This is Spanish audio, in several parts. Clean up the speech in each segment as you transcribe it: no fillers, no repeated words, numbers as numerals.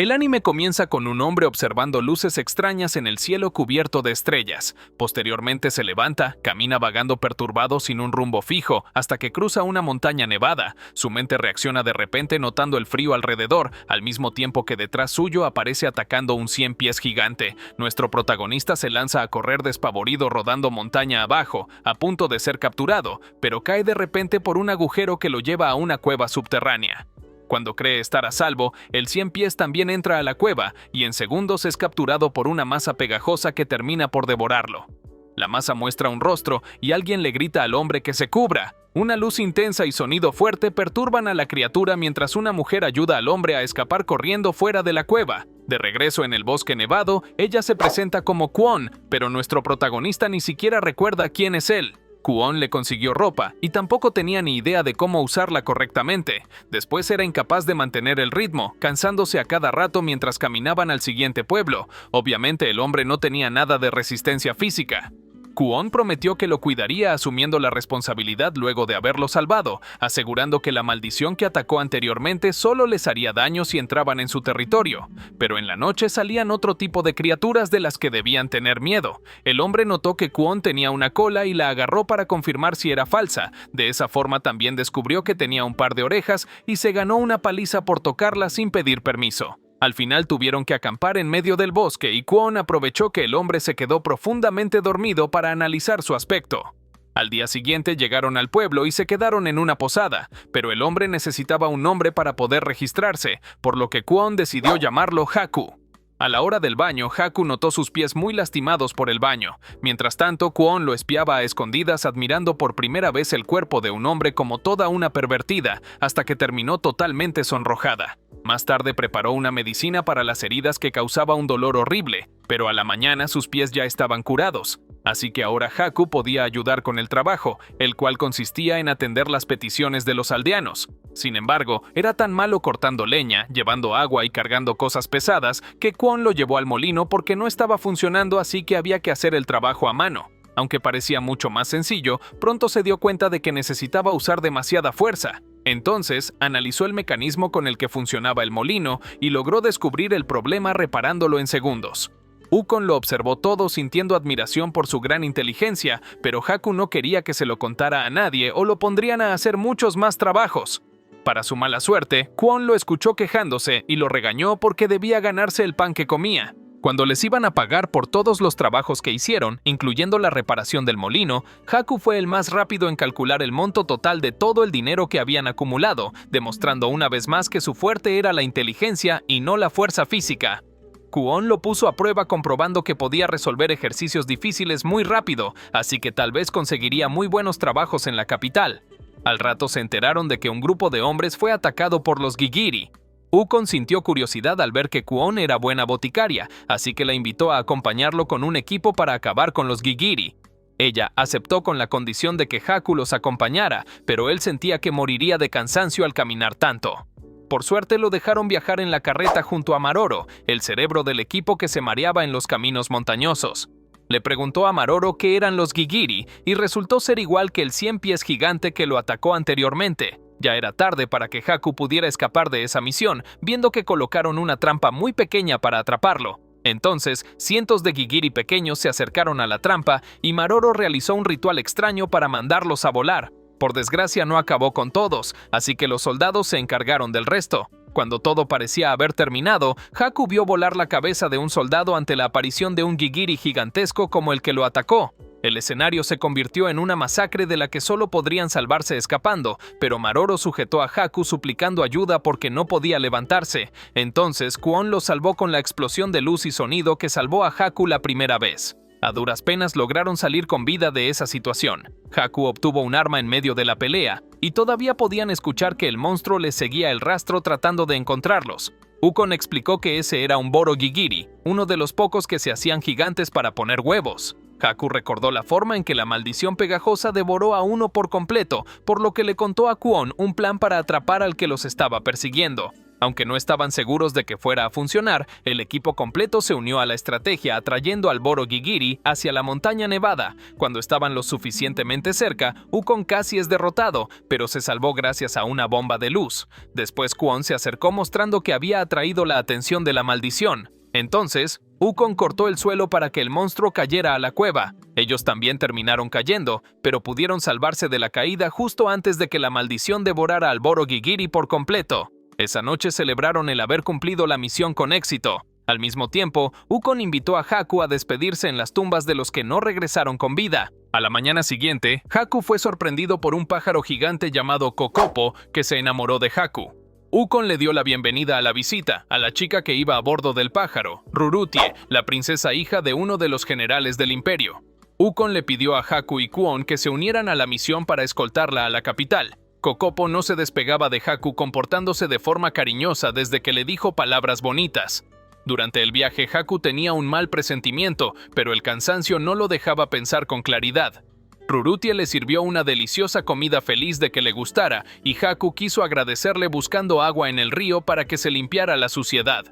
El anime comienza con un hombre observando luces extrañas en el cielo cubierto de estrellas. Posteriormente se levanta, camina vagando perturbado sin un rumbo fijo, hasta que cruza una montaña nevada. Su mente reacciona de repente notando el frío alrededor, al mismo tiempo que detrás suyo aparece atacando un 100 pies gigante. Nuestro protagonista se lanza a correr despavorido rodando montaña abajo, a punto de ser capturado, pero cae de repente por un agujero que lo lleva a una cueva subterránea. Cuando cree estar a salvo, el 100 pies también entra a la cueva y en segundos es capturado por una masa pegajosa que termina por devorarlo. La masa muestra un rostro y alguien le grita al hombre que se cubra. Una luz intensa y sonido fuerte perturban a la criatura mientras una mujer ayuda al hombre a escapar corriendo fuera de la cueva. De regreso en el bosque nevado, ella se presenta como Kwon, pero nuestro protagonista ni siquiera recuerda quién es él. Kwon le consiguió ropa y tampoco tenía ni idea de cómo usarla correctamente. Después era incapaz de mantener el ritmo, cansándose a cada rato mientras caminaban al siguiente pueblo. Obviamente el hombre no tenía nada de resistencia física. Kwon prometió que lo cuidaría asumiendo la responsabilidad luego de haberlo salvado, asegurando que la maldición que atacó anteriormente solo les haría daño si entraban en su territorio. Pero en la noche salían otro tipo de criaturas de las que debían tener miedo. El hombre notó que Kwon tenía una cola y la agarró para confirmar si era falsa. De esa forma también descubrió que tenía un par de orejas y se ganó una paliza por tocarla sin pedir permiso. Al final tuvieron que acampar en medio del bosque y Kwon aprovechó que el hombre se quedó profundamente dormido para analizar su aspecto. Al día siguiente llegaron al pueblo y se quedaron en una posada, pero el hombre necesitaba un nombre para poder registrarse, por lo que Kwon decidió llamarlo Haku. A la hora del baño, Haku notó sus pies muy lastimados por el baño. Mientras tanto, Kwon lo espiaba a escondidas admirando por primera vez el cuerpo de un hombre como toda una pervertida, hasta que terminó totalmente sonrojada. Más tarde preparó una medicina para las heridas que causaba un dolor horrible, pero a la mañana sus pies ya estaban curados. Así que ahora Haku podía ayudar con el trabajo, el cual consistía en atender las peticiones de los aldeanos. Sin embargo, era tan malo cortando leña, llevando agua y cargando cosas pesadas, que Kwon lo llevó al molino porque no estaba funcionando, así que había que hacer el trabajo a mano. Aunque parecía mucho más sencillo, pronto se dio cuenta de que necesitaba usar demasiada fuerza. Entonces, analizó el mecanismo con el que funcionaba el molino y logró descubrir el problema reparándolo en segundos. Ukon lo observó todo sintiendo admiración por su gran inteligencia, pero Haku no quería que se lo contara a nadie o lo pondrían a hacer muchos más trabajos. Para su mala suerte, Kwon lo escuchó quejándose y lo regañó porque debía ganarse el pan que comía. Cuando les iban a pagar por todos los trabajos que hicieron, incluyendo la reparación del molino, Haku fue el más rápido en calcular el monto total de todo el dinero que habían acumulado, demostrando una vez más que su fuerte era la inteligencia y no la fuerza física. Kwon lo puso a prueba comprobando que podía resolver ejercicios difíciles muy rápido, así que tal vez conseguiría muy buenos trabajos en la capital. Al rato se enteraron de que un grupo de hombres fue atacado por los Gigiri. Ukon sintió curiosidad al ver que Kwon era buena boticaria, así que la invitó a acompañarlo con un equipo para acabar con los Gigiri. Ella aceptó con la condición de que Haku los acompañara, pero él sentía que moriría de cansancio al caminar tanto. Por suerte lo dejaron viajar en la carreta junto a Maroro, el cerebro del equipo que se mareaba en los caminos montañosos. Le preguntó a Maroro qué eran los Gigiri y resultó ser igual que el 100 pies gigante que lo atacó anteriormente. Ya era tarde para que Haku pudiera escapar de esa misión, viendo que colocaron una trampa muy pequeña para atraparlo. Entonces, cientos de Gigiri pequeños se acercaron a la trampa y Maroro realizó un ritual extraño para mandarlos a volar. Por desgracia no acabó con todos, así que los soldados se encargaron del resto. Cuando todo parecía haber terminado, Haku vio volar la cabeza de un soldado ante la aparición de un Gigiri gigantesco como el que lo atacó. El escenario se convirtió en una masacre de la que solo podrían salvarse escapando, pero Maroro sujetó a Haku suplicando ayuda porque no podía levantarse. Entonces, Kwon lo salvó con la explosión de luz y sonido que salvó a Haku la primera vez. A duras penas lograron salir con vida de esa situación. Haku obtuvo un arma en medio de la pelea, y todavía podían escuchar que el monstruo les seguía el rastro tratando de encontrarlos. Ukon explicó que ese era un Boro Gigiri, uno de los pocos que se hacían gigantes para poner huevos. Haku recordó la forma en que la maldición pegajosa devoró a uno por completo, por lo que le contó a Kwon un plan para atrapar al que los estaba persiguiendo. Aunque no estaban seguros de que fuera a funcionar, el equipo completo se unió a la estrategia atrayendo al Borogigiri hacia la montaña nevada. Cuando estaban lo suficientemente cerca, Ukon casi es derrotado, pero se salvó gracias a una bomba de luz. Después Kwon se acercó mostrando que había atraído la atención de la maldición. Entonces, Ukon cortó el suelo para que el monstruo cayera a la cueva. Ellos también terminaron cayendo, pero pudieron salvarse de la caída justo antes de que la maldición devorara al Borogigiri por completo. Esa noche celebraron el haber cumplido la misión con éxito. Al mismo tiempo, Ukon invitó a Haku a despedirse en las tumbas de los que no regresaron con vida. A la mañana siguiente, Haku fue sorprendido por un pájaro gigante llamado Kokopo que se enamoró de Haku. Ukon le dio la bienvenida a la visita, a la chica que iba a bordo del pájaro, Rurutie, la princesa hija de uno de los generales del imperio. Ukon le pidió a Haku y Kwon que se unieran a la misión para escoltarla a la capital. Kokopo no se despegaba de Haku comportándose de forma cariñosa desde que le dijo palabras bonitas. Durante el viaje Haku tenía un mal presentimiento, pero el cansancio no lo dejaba pensar con claridad. Rurutie le sirvió una deliciosa comida feliz de que le gustara, y Haku quiso agradecerle buscando agua en el río para que se limpiara la suciedad.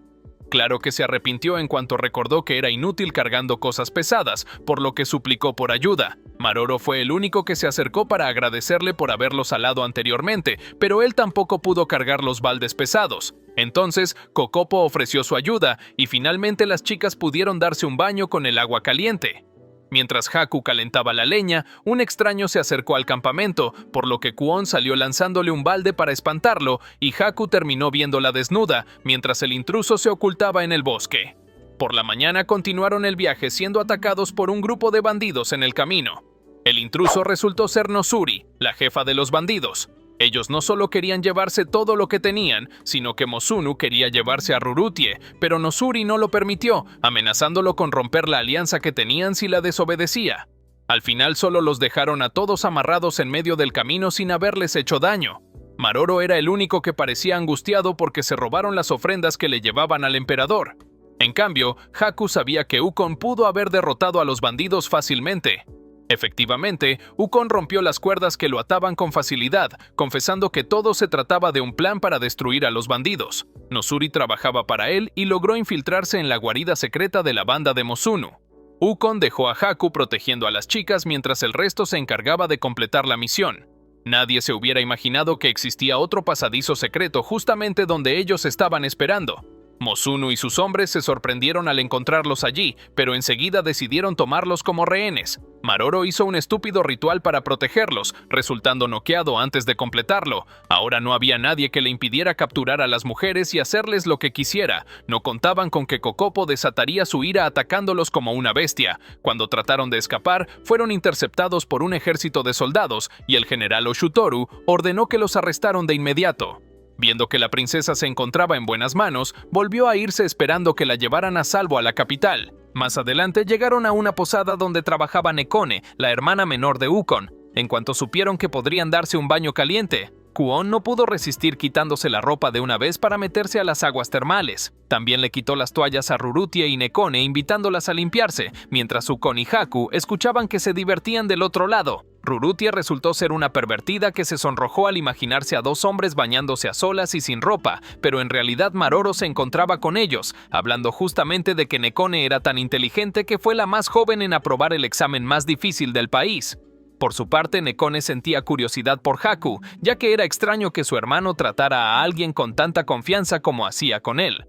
Claro que se arrepintió en cuanto recordó que era inútil cargando cosas pesadas, por lo que suplicó por ayuda. Maroro fue el único que se acercó para agradecerle por haberlo salado anteriormente, pero él tampoco pudo cargar los baldes pesados. Entonces, Kokopo ofreció su ayuda, y finalmente las chicas pudieron darse un baño con el agua caliente. Mientras Haku calentaba la leña, un extraño se acercó al campamento, por lo que Kwon salió lanzándole un balde para espantarlo, y Haku terminó viéndola desnuda, mientras el intruso se ocultaba en el bosque. Por la mañana continuaron el viaje siendo atacados por un grupo de bandidos en el camino. El intruso resultó ser Nosuri, la jefa de los bandidos. Ellos no solo querían llevarse todo lo que tenían, sino que Mosunu quería llevarse a Rurutie, pero Nosuri no lo permitió, amenazándolo con romper la alianza que tenían si la desobedecía. Al final solo los dejaron a todos amarrados en medio del camino sin haberles hecho daño. Maroro era el único que parecía angustiado porque se robaron las ofrendas que le llevaban al emperador. En cambio, Haku sabía que Ukon pudo haber derrotado a los bandidos fácilmente. Efectivamente, Ukon rompió las cuerdas que lo ataban con facilidad, confesando que todo se trataba de un plan para destruir a los bandidos. Nosuri trabajaba para él y logró infiltrarse en la guarida secreta de la banda de Mosunu. Ukon dejó a Haku protegiendo a las chicas mientras el resto se encargaba de completar la misión. Nadie se hubiera imaginado que existía otro pasadizo secreto justamente donde ellos estaban esperando. Mosunu y sus hombres se sorprendieron al encontrarlos allí, pero enseguida decidieron tomarlos como rehenes. Maroro hizo un estúpido ritual para protegerlos, resultando noqueado antes de completarlo. Ahora no había nadie que le impidiera capturar a las mujeres y hacerles lo que quisiera. No contaban con que Kokopo desataría su ira atacándolos como una bestia. Cuando trataron de escapar, fueron interceptados por un ejército de soldados, y el general Oshutoru ordenó que los arrestaran de inmediato. Viendo que la princesa se encontraba en buenas manos, volvió a irse esperando que la llevaran a salvo a la capital. Más adelante llegaron a una posada donde trabajaba Nekone, la hermana menor de Ukon. En cuanto supieron que podrían darse un baño caliente, Kwon no pudo resistir quitándose la ropa de una vez para meterse a las aguas termales. También le quitó las toallas a Rurutie y Nekone invitándolas a limpiarse, mientras Ukon y Haku escuchaban que se divertían del otro lado. Rurutie resultó ser una pervertida que se sonrojó al imaginarse a dos hombres bañándose a solas y sin ropa, pero en realidad Maroro se encontraba con ellos, hablando justamente de que Nekone era tan inteligente que fue la más joven en aprobar el examen más difícil del país. Por su parte, Nekone sentía curiosidad por Haku, ya que era extraño que su hermano tratara a alguien con tanta confianza como hacía con él.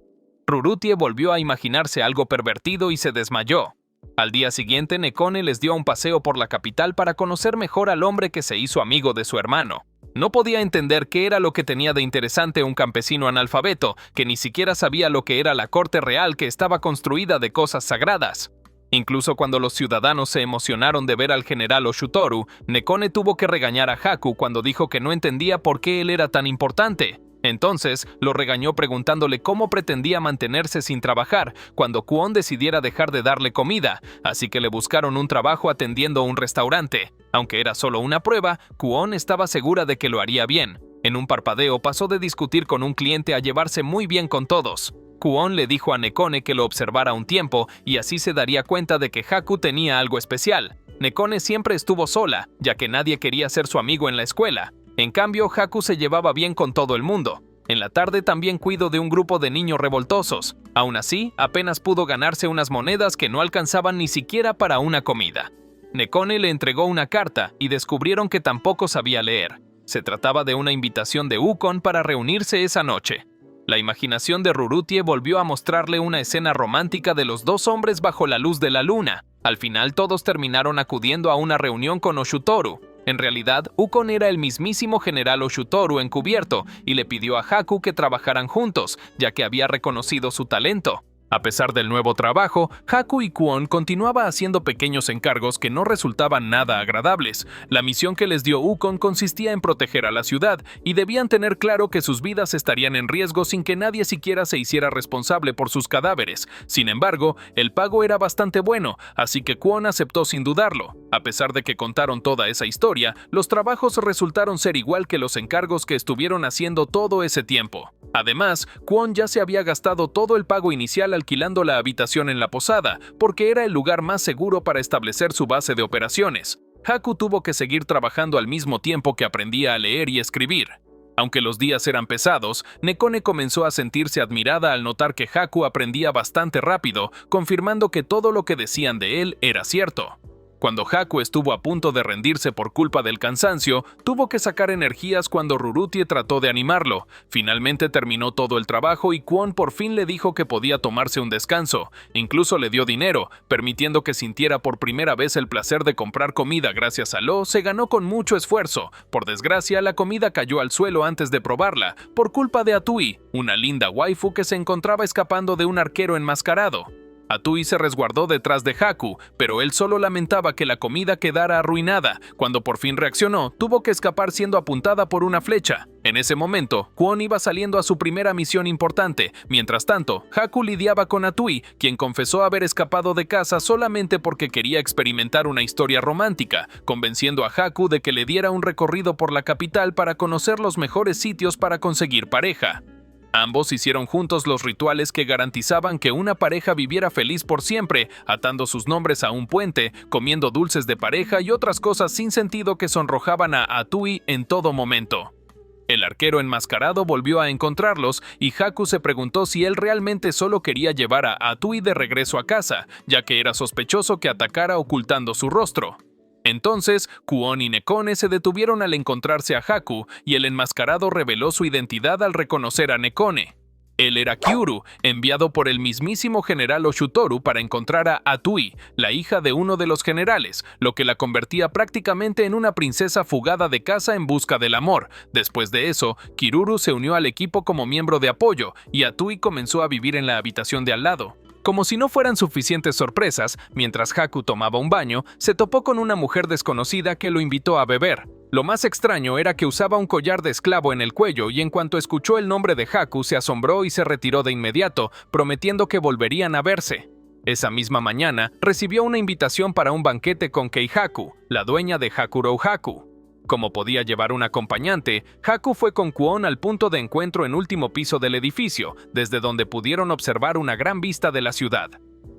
Rurutie volvió a imaginarse algo pervertido y se desmayó. Al día siguiente, Nekone les dio un paseo por la capital para conocer mejor al hombre que se hizo amigo de su hermano. No podía entender qué era lo que tenía de interesante un campesino analfabeto, que ni siquiera sabía lo que era la corte real que estaba construida de cosas sagradas. Incluso cuando los ciudadanos se emocionaron de ver al general Oshutoru, Nekone tuvo que regañar a Haku cuando dijo que no entendía por qué él era tan importante. Entonces, lo regañó preguntándole cómo pretendía mantenerse sin trabajar cuando Kwon decidiera dejar de darle comida, así que le buscaron un trabajo atendiendo un restaurante. Aunque era solo una prueba, Kwon estaba segura de que lo haría bien. En un parpadeo pasó de discutir con un cliente a llevarse muy bien con todos. Kwon le dijo a Nekone que lo observara un tiempo y así se daría cuenta de que Haku tenía algo especial. Nekone siempre estuvo sola, ya que nadie quería ser su amigo en la escuela. En cambio, Haku se llevaba bien con todo el mundo. En la tarde también cuidó de un grupo de niños revoltosos. Aún así, apenas pudo ganarse unas monedas que no alcanzaban ni siquiera para una comida. Nekone le entregó una carta y descubrieron que tampoco sabía leer. Se trataba de una invitación de Ukon para reunirse esa noche. La imaginación de Rurutie volvió a mostrarle una escena romántica de los dos hombres bajo la luz de la luna. Al final todos terminaron acudiendo a una reunión con Oshutoru. En realidad, Ukon era el mismísimo general Oshutoru encubierto y le pidió a Haku que trabajaran juntos, ya que había reconocido su talento. A pesar del nuevo trabajo, Haku y Kwon continuaban haciendo pequeños encargos que no resultaban nada agradables. La misión que les dio Ukon consistía en proteger a la ciudad, y debían tener claro que sus vidas estarían en riesgo sin que nadie siquiera se hiciera responsable por sus cadáveres. Sin embargo, el pago era bastante bueno, así que Kwon aceptó sin dudarlo. A pesar de que contaron toda esa historia, los trabajos resultaron ser igual que los encargos que estuvieron haciendo todo ese tiempo. Además, Kwon ya se había gastado todo el pago inicial alquilando la habitación en la posada, porque era el lugar más seguro para establecer su base de operaciones. Haku tuvo que seguir trabajando al mismo tiempo que aprendía a leer y escribir. Aunque los días eran pesados, Nekone comenzó a sentirse admirada al notar que Haku aprendía bastante rápido, confirmando que todo lo que decían de él era cierto. Cuando Haku estuvo a punto de rendirse por culpa del cansancio, tuvo que sacar energías cuando Rurutie trató de animarlo. Finalmente terminó todo el trabajo y Kwon por fin le dijo que podía tomarse un descanso. Incluso le dio dinero, permitiendo que sintiera por primera vez el placer de comprar comida gracias a Lo. Se ganó con mucho esfuerzo. Por desgracia, la comida cayó al suelo antes de probarla, por culpa de Atui, una linda waifu que se encontraba escapando de un arquero enmascarado. Atui se resguardó detrás de Haku, pero él solo lamentaba que la comida quedara arruinada. Cuando por fin reaccionó, tuvo que escapar siendo apuntada por una flecha. En ese momento, Kwon iba saliendo a su primera misión importante. Mientras tanto, Haku lidiaba con Atui, quien confesó haber escapado de casa solamente porque quería experimentar una historia romántica, convenciendo a Haku de que le diera un recorrido por la capital para conocer los mejores sitios para conseguir pareja. Ambos hicieron juntos los rituales que garantizaban que una pareja viviera feliz por siempre, atando sus nombres a un puente, comiendo dulces de pareja y otras cosas sin sentido que sonrojaban a Atui en todo momento. El arquero enmascarado volvió a encontrarlos y Haku se preguntó si él realmente solo quería llevar a Atui de regreso a casa, ya que era sospechoso que atacara ocultando su rostro. Entonces, Kwon y Nekone se detuvieron al encontrarse a Haku y el enmascarado reveló su identidad al reconocer a Nekone. Él era Kyuru, enviado por el mismísimo general Oshutoru para encontrar a Atui, la hija de uno de los generales, lo que la convertía prácticamente en una princesa fugada de casa en busca del amor. Después de eso, Kiruru se unió al equipo como miembro de apoyo y Atui comenzó a vivir en la habitación de al lado. Como si no fueran suficientes sorpresas, mientras Haku tomaba un baño, se topó con una mujer desconocida que lo invitó a beber. Lo más extraño era que usaba un collar de esclavo en el cuello y en cuanto escuchó el nombre de Haku se asombró y se retiró de inmediato, prometiendo que volverían a verse. Esa misma mañana, recibió una invitación para un banquete con Keihaku, la dueña de Hakurou Haku. Como podía llevar un acompañante, Haku fue con Kwon al punto de encuentro en último piso del edificio, desde donde pudieron observar una gran vista de la ciudad.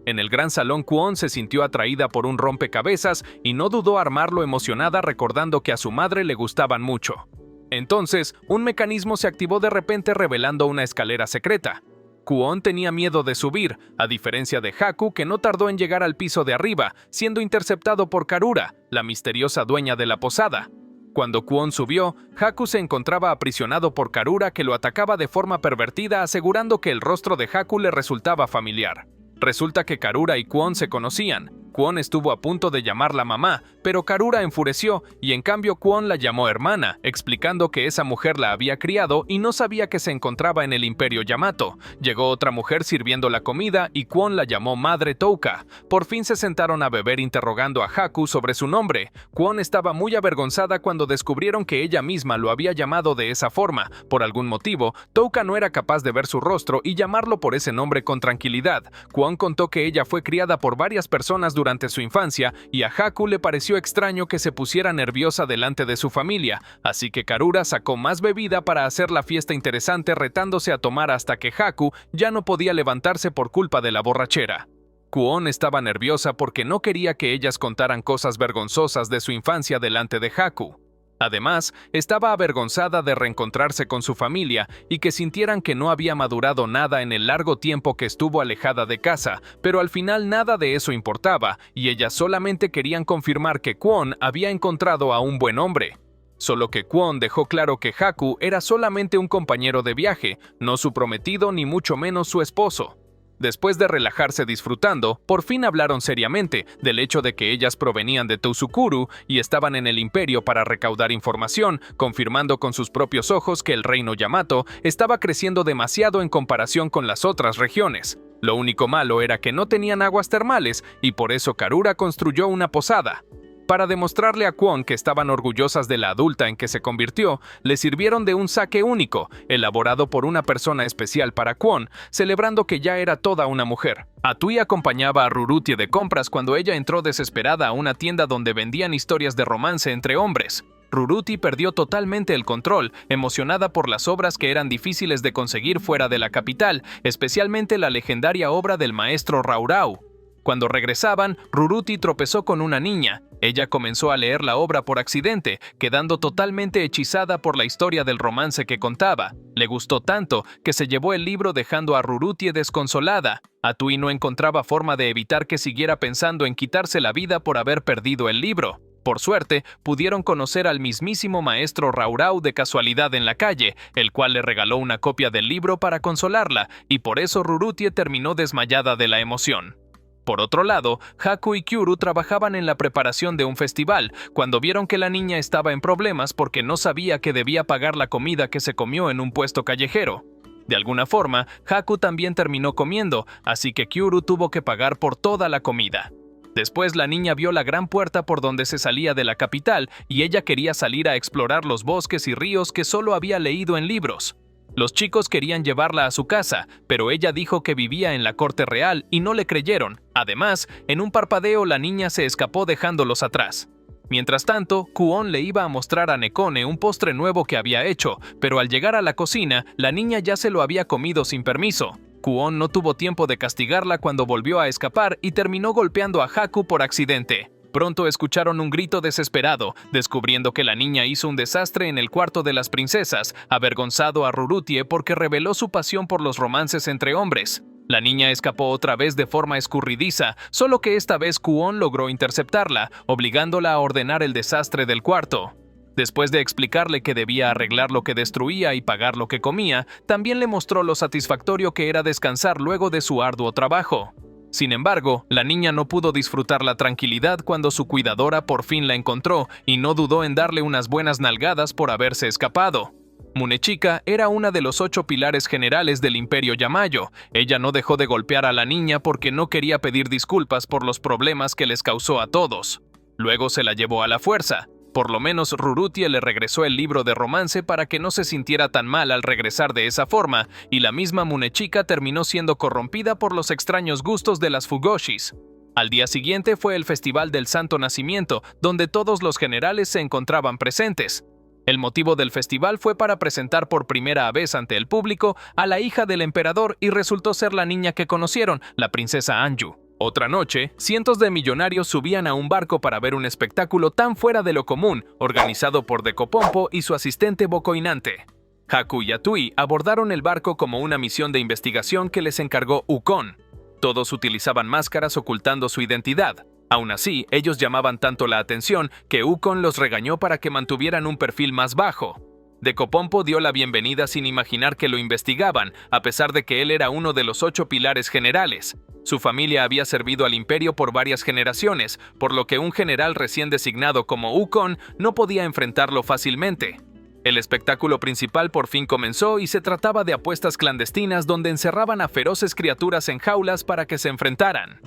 En el gran salón, Kwon se sintió atraída por un rompecabezas y no dudó armarlo emocionada recordando que a su madre le gustaban mucho. Entonces, un mecanismo se activó de repente revelando una escalera secreta. Kwon tenía miedo de subir, a diferencia de Haku que no tardó en llegar al piso de arriba, siendo interceptado por Karura, la misteriosa dueña de la posada. Cuando Kwon subió, Haku se encontraba aprisionado por Karura que lo atacaba de forma pervertida asegurando que el rostro de Haku le resultaba familiar. Resulta que Karura y Kwon se conocían. Kwon estuvo a punto de llamarla mamá, pero Karura enfureció y en cambio Kwon la llamó hermana, explicando que esa mujer la había criado y no sabía que se encontraba en el Imperio Yamato. Llegó otra mujer sirviendo la comida y Kwon la llamó Madre Touka. Por fin se sentaron a beber interrogando a Haku sobre su nombre. Kwon estaba muy avergonzada cuando descubrieron que ella misma lo había llamado de esa forma. Por algún motivo, Touka no era capaz de ver su rostro y llamarlo por ese nombre con tranquilidad. Kwon contó que ella fue criada por varias personas durante su infancia y a Haku le pareció extraño que se pusiera nerviosa delante de su familia, así que Karura sacó más bebida para hacer la fiesta interesante retándose a tomar hasta que Haku ya no podía levantarse por culpa de la borrachera. Kwon estaba nerviosa porque no quería que ellas contaran cosas vergonzosas de su infancia delante de Haku. Además, estaba avergonzada de reencontrarse con su familia y que sintieran que no había madurado nada en el largo tiempo que estuvo alejada de casa, pero al final nada de eso importaba, y ellas solamente querían confirmar que Kwon había encontrado a un buen hombre. Solo que Kwon dejó claro que Haku era solamente un compañero de viaje, no su prometido ni mucho menos su esposo. Después de relajarse disfrutando, por fin hablaron seriamente del hecho de que ellas provenían de Tozukuru y estaban en el imperio para recaudar información, confirmando con sus propios ojos que el reino Yamato estaba creciendo demasiado en comparación con las otras regiones. Lo único malo era que no tenían aguas termales y por eso Karura construyó una posada. Para demostrarle a Kwon que estaban orgullosas de la adulta en que se convirtió, le sirvieron de un sake único, elaborado por una persona especial para Kwon, celebrando que ya era toda una mujer. Atui acompañaba a Rurutie de compras cuando ella entró desesperada a una tienda donde vendían historias de romance entre hombres. Rurutie perdió totalmente el control, emocionada por las obras que eran difíciles de conseguir fuera de la capital, especialmente la legendaria obra del maestro Raurau. Cuando regresaban, Rurutie tropezó con una niña. Ella comenzó a leer la obra por accidente, quedando totalmente hechizada por la historia del romance que contaba. Le gustó tanto que se llevó el libro dejando a Rurutie desconsolada. Atui no encontraba forma de evitar que siguiera pensando en quitarse la vida por haber perdido el libro. Por suerte, pudieron conocer al mismísimo maestro Raurau de casualidad en la calle, el cual le regaló una copia del libro para consolarla, y por eso Rurutie terminó desmayada de la emoción. Por otro lado, Haku y Kyuru trabajaban en la preparación de un festival, cuando vieron que la niña estaba en problemas porque no sabía que debía pagar la comida que se comió en un puesto callejero. De alguna forma, Haku también terminó comiendo, así que Kyuru tuvo que pagar por toda la comida. Después la niña vio la gran puerta por donde se salía de la capital y ella quería salir a explorar los bosques y ríos que solo había leído en libros. Los chicos querían llevarla a su casa, pero ella dijo que vivía en la corte real y no le creyeron. Además, en un parpadeo la niña se escapó dejándolos atrás. Mientras tanto, Kwon le iba a mostrar a Nekone un postre nuevo que había hecho, pero al llegar a la cocina, la niña ya se lo había comido sin permiso. Kwon no tuvo tiempo de castigarla cuando volvió a escapar y terminó golpeando a Haku por accidente. Pronto escucharon un grito desesperado, descubriendo que la niña hizo un desastre en el cuarto de las princesas, avergonzado a Rurutie porque reveló su pasión por los romances entre hombres. La niña escapó otra vez de forma escurridiza, solo que esta vez Kwon logró interceptarla, obligándola a ordenar el desastre del cuarto. Después de explicarle que debía arreglar lo que destruía y pagar lo que comía, también le mostró lo satisfactorio que era descansar luego de su arduo trabajo. Sin embargo, la niña no pudo disfrutar la tranquilidad cuando su cuidadora por fin la encontró y no dudó en darle unas buenas nalgadas por haberse escapado. Munechika era una de los 8 pilares generales del Imperio Yamayo. Ella no dejó de golpear a la niña porque no quería pedir disculpas por los problemas que les causó a todos. Luego se la llevó a la fuerza. Por lo menos Rurutie le regresó el libro de romance para que no se sintiera tan mal al regresar de esa forma, y la misma Munechika terminó siendo corrompida por los extraños gustos de las Fugoshis. Al día siguiente fue el Festival del Santo Nacimiento, donde todos los generales se encontraban presentes. El motivo del festival fue para presentar por primera vez ante el público a la hija del emperador y resultó ser la niña que conocieron, la princesa Anju. Otra noche, cientos de millonarios subían a un barco para ver un espectáculo tan fuera de lo común, organizado por Decopompo y su asistente Bocoinante. Haku y Atui abordaron el barco como una misión de investigación que les encargó Ukon. Todos utilizaban máscaras ocultando su identidad. Aún así, ellos llamaban tanto la atención que Ukon los regañó para que mantuvieran un perfil más bajo. Decopompo dio la bienvenida sin imaginar que lo investigaban, a pesar de que él era uno de los 8 pilares generales. Su familia había servido al imperio por varias generaciones, por lo que un general recién designado como Ukon no podía enfrentarlo fácilmente. El espectáculo principal por fin comenzó y se trataba de apuestas clandestinas donde encerraban a feroces criaturas en jaulas para que se enfrentaran.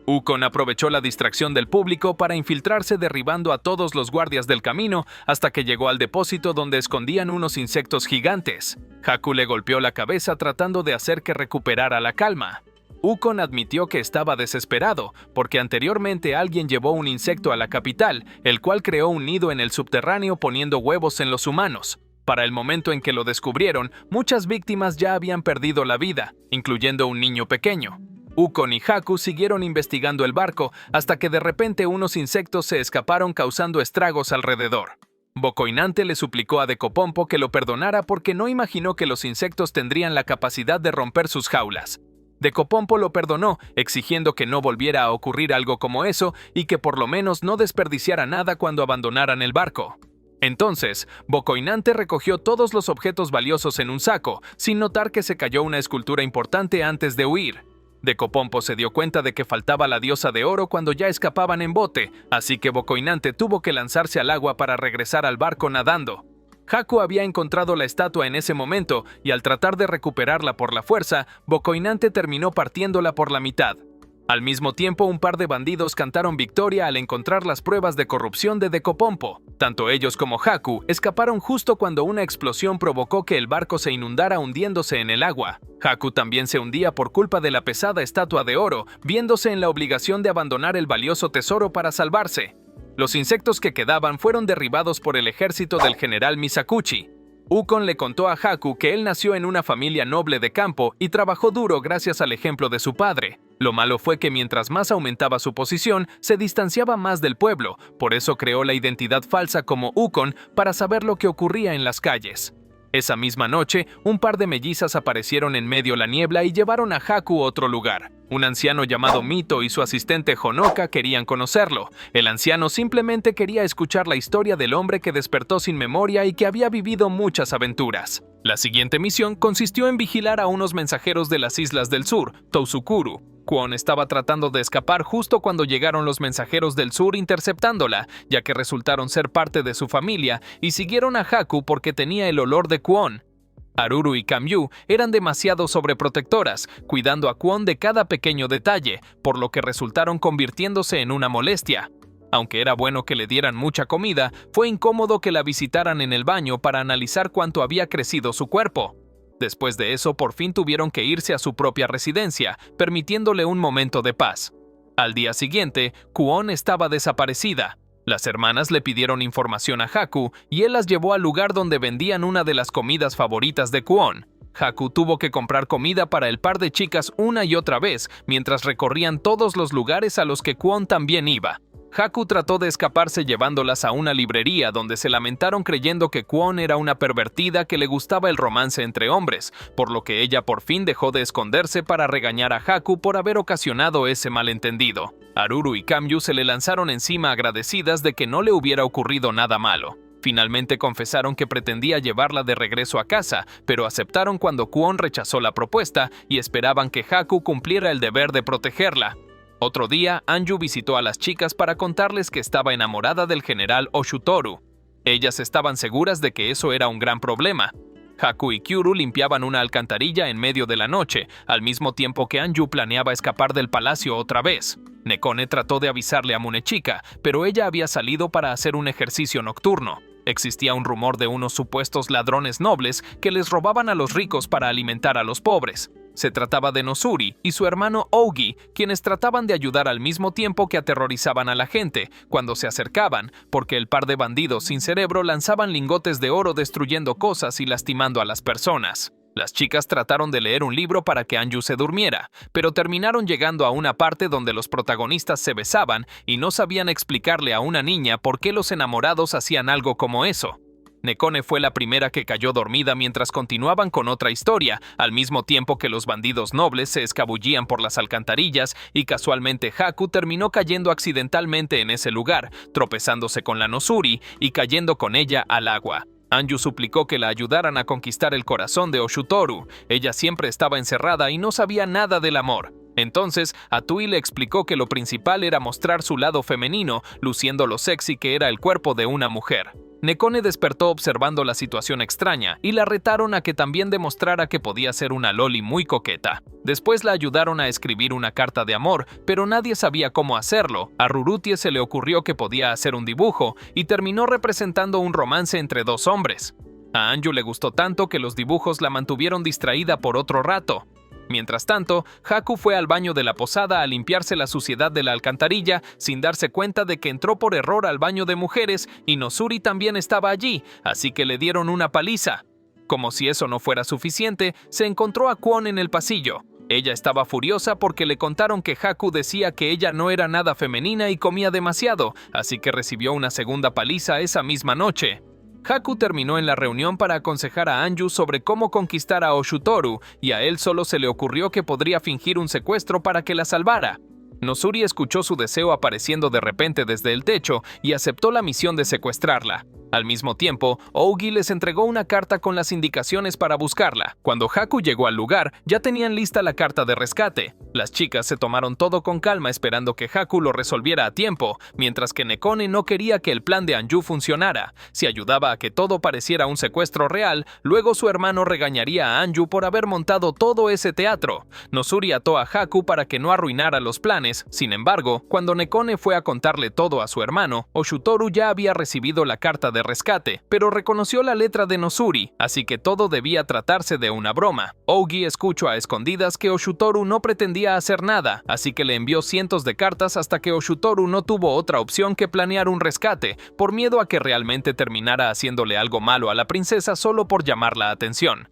Ukon aprovechó la distracción del público para infiltrarse derribando a todos los guardias del camino hasta que llegó al depósito donde escondían unos insectos gigantes. Haku le golpeó la cabeza tratando de hacer que recuperara la calma. Ukon admitió que estaba desesperado, porque anteriormente alguien llevó un insecto a la capital, el cual creó un nido en el subterráneo poniendo huevos en los humanos. Para el momento en que lo descubrieron, muchas víctimas ya habían perdido la vida, incluyendo un niño pequeño. Ukon y Haku siguieron investigando el barco hasta que de repente unos insectos se escaparon causando estragos alrededor. Bocoinante le suplicó a Decopompo que lo perdonara porque no imaginó que los insectos tendrían la capacidad de romper sus jaulas. Decopompo lo perdonó, exigiendo que no volviera a ocurrir algo como eso y que por lo menos no desperdiciara nada cuando abandonaran el barco. Entonces, Bocoinante recogió todos los objetos valiosos en un saco, sin notar que se cayó una escultura importante antes de huir. Decopompo se dio cuenta de que faltaba la diosa de oro cuando ya escapaban en bote, así que Bocoinante tuvo que lanzarse al agua para regresar al barco nadando. Haku había encontrado la estatua en ese momento y al tratar de recuperarla por la fuerza, Bocoinante terminó partiéndola por la mitad. Al mismo tiempo, un par de bandidos cantaron victoria al encontrar las pruebas de corrupción de Decopompo. Tanto ellos como Haku escaparon justo cuando una explosión provocó que el barco se inundara hundiéndose en el agua. Haku también se hundía por culpa de la pesada estatua de oro, viéndose en la obligación de abandonar el valioso tesoro para salvarse. Los insectos que quedaban fueron derribados por el ejército del general Misakuchi. Ukon le contó a Haku que él nació en una familia noble de campo y trabajó duro gracias al ejemplo de su padre. Lo malo fue que mientras más aumentaba su posición, se distanciaba más del pueblo, por eso creó la identidad falsa como Ukon para saber lo que ocurría en las calles. Esa misma noche, un par de mellizas aparecieron en medio de la niebla y llevaron a Haku a otro lugar. Un anciano llamado Mito y su asistente Honoka querían conocerlo. El anciano simplemente quería escuchar la historia del hombre que despertó sin memoria y que había vivido muchas aventuras. La siguiente misión consistió en vigilar a unos mensajeros de las islas del sur, Tousukuru. Kwon estaba tratando de escapar justo cuando llegaron los mensajeros del sur interceptándola, ya que resultaron ser parte de su familia y siguieron a Haku porque tenía el olor de Kwon. Aruru y Kamyu eran demasiado sobreprotectoras, cuidando a Kwon de cada pequeño detalle, por lo que resultaron convirtiéndose en una molestia. Aunque era bueno que le dieran mucha comida, fue incómodo que la visitaran en el baño para analizar cuánto había crecido su cuerpo. Después de eso, por fin tuvieron que irse a su propia residencia, permitiéndole un momento de paz. Al día siguiente, Kwon estaba desaparecida. Las hermanas le pidieron información a Haku y él las llevó al lugar donde vendían una de las comidas favoritas de Kwon. Haku tuvo que comprar comida para el par de chicas una y otra vez, mientras recorrían todos los lugares a los que Kwon también iba. Haku trató de escaparse llevándolas a una librería donde se lamentaron creyendo que Kwon era una pervertida que le gustaba el romance entre hombres, por lo que ella por fin dejó de esconderse para regañar a Haku por haber ocasionado ese malentendido. Aruru y Kamyu se le lanzaron encima agradecidas de que no le hubiera ocurrido nada malo. Finalmente confesaron que pretendía llevarla de regreso a casa, pero aceptaron cuando Kwon rechazó la propuesta y esperaban que Haku cumpliera el deber de protegerla. Otro día, Anju visitó a las chicas para contarles que estaba enamorada del general Oshutoru. Ellas estaban seguras de que eso era un gran problema. Haku y Kyuru limpiaban una alcantarilla en medio de la noche, al mismo tiempo que Anju planeaba escapar del palacio otra vez. Nekone trató de avisarle a Munechika, pero ella había salido para hacer un ejercicio nocturno. Existía un rumor de unos supuestos ladrones nobles que les robaban a los ricos para alimentar a los pobres. Se trataba de Nosuri y su hermano Ougi, quienes trataban de ayudar al mismo tiempo que aterrorizaban a la gente cuando se acercaban, porque el par de bandidos sin cerebro lanzaban lingotes de oro destruyendo cosas y lastimando a las personas. Las chicas trataron de leer un libro para que Anju se durmiera, pero terminaron llegando a una parte donde los protagonistas se besaban y no sabían explicarle a una niña por qué los enamorados hacían algo como eso. Nekone fue la primera que cayó dormida mientras continuaban con otra historia, al mismo tiempo que los bandidos nobles se escabullían por las alcantarillas y casualmente Haku terminó cayendo accidentalmente en ese lugar, tropezándose con la Nosuri y cayendo con ella al agua. Anju suplicó que la ayudaran a conquistar el corazón de Oshutoru. Ella siempre estaba encerrada y no sabía nada del amor. Entonces, Atui le explicó que lo principal era mostrar su lado femenino, luciendo lo sexy que era el cuerpo de una mujer. Nekone despertó observando la situación extraña y la retaron a que también demostrara que podía ser una loli muy coqueta. Después la ayudaron a escribir una carta de amor, pero nadie sabía cómo hacerlo. A Rurutie se le ocurrió que podía hacer un dibujo y terminó representando un romance entre dos hombres. A Anju le gustó tanto que los dibujos la mantuvieron distraída por otro rato. Mientras tanto, Haku fue al baño de la posada a limpiarse la suciedad de la alcantarilla sin darse cuenta de que entró por error al baño de mujeres y Nosuri también estaba allí, así que le dieron una paliza. Como si eso no fuera suficiente, se encontró a Kwon en el pasillo. Ella estaba furiosa porque le contaron que Haku decía que ella no era nada femenina y comía demasiado, así que recibió una segunda paliza esa misma noche. Haku terminó en la reunión para aconsejar a Anju sobre cómo conquistar a Oshutoru, y a él solo se le ocurrió que podría fingir un secuestro para que la salvara. Nosuri escuchó su deseo apareciendo de repente desde el techo y aceptó la misión de secuestrarla. Al mismo tiempo, Ougi les entregó una carta con las indicaciones para buscarla. Cuando Haku llegó al lugar, ya tenían lista la carta de rescate. Las chicas se tomaron todo con calma esperando que Haku lo resolviera a tiempo, mientras que Nekone no quería que el plan de Anju funcionara. Si ayudaba a que todo pareciera un secuestro real, luego su hermano regañaría a Anju por haber montado todo ese teatro. Nosuri ató a Haku para que no arruinara los planes. Sin embargo, cuando Nekone fue a contarle todo a su hermano, Oshutoru ya había recibido la carta de rescate, pero reconoció la letra de Nosuri, así que todo debía tratarse de una broma. Ougi escuchó a escondidas que Oshutoru no pretendía hacer nada, así que le envió cientos de cartas hasta que Oshutoru no tuvo otra opción que planear un rescate, por miedo a que realmente terminara haciéndole algo malo a la princesa solo por llamar la atención.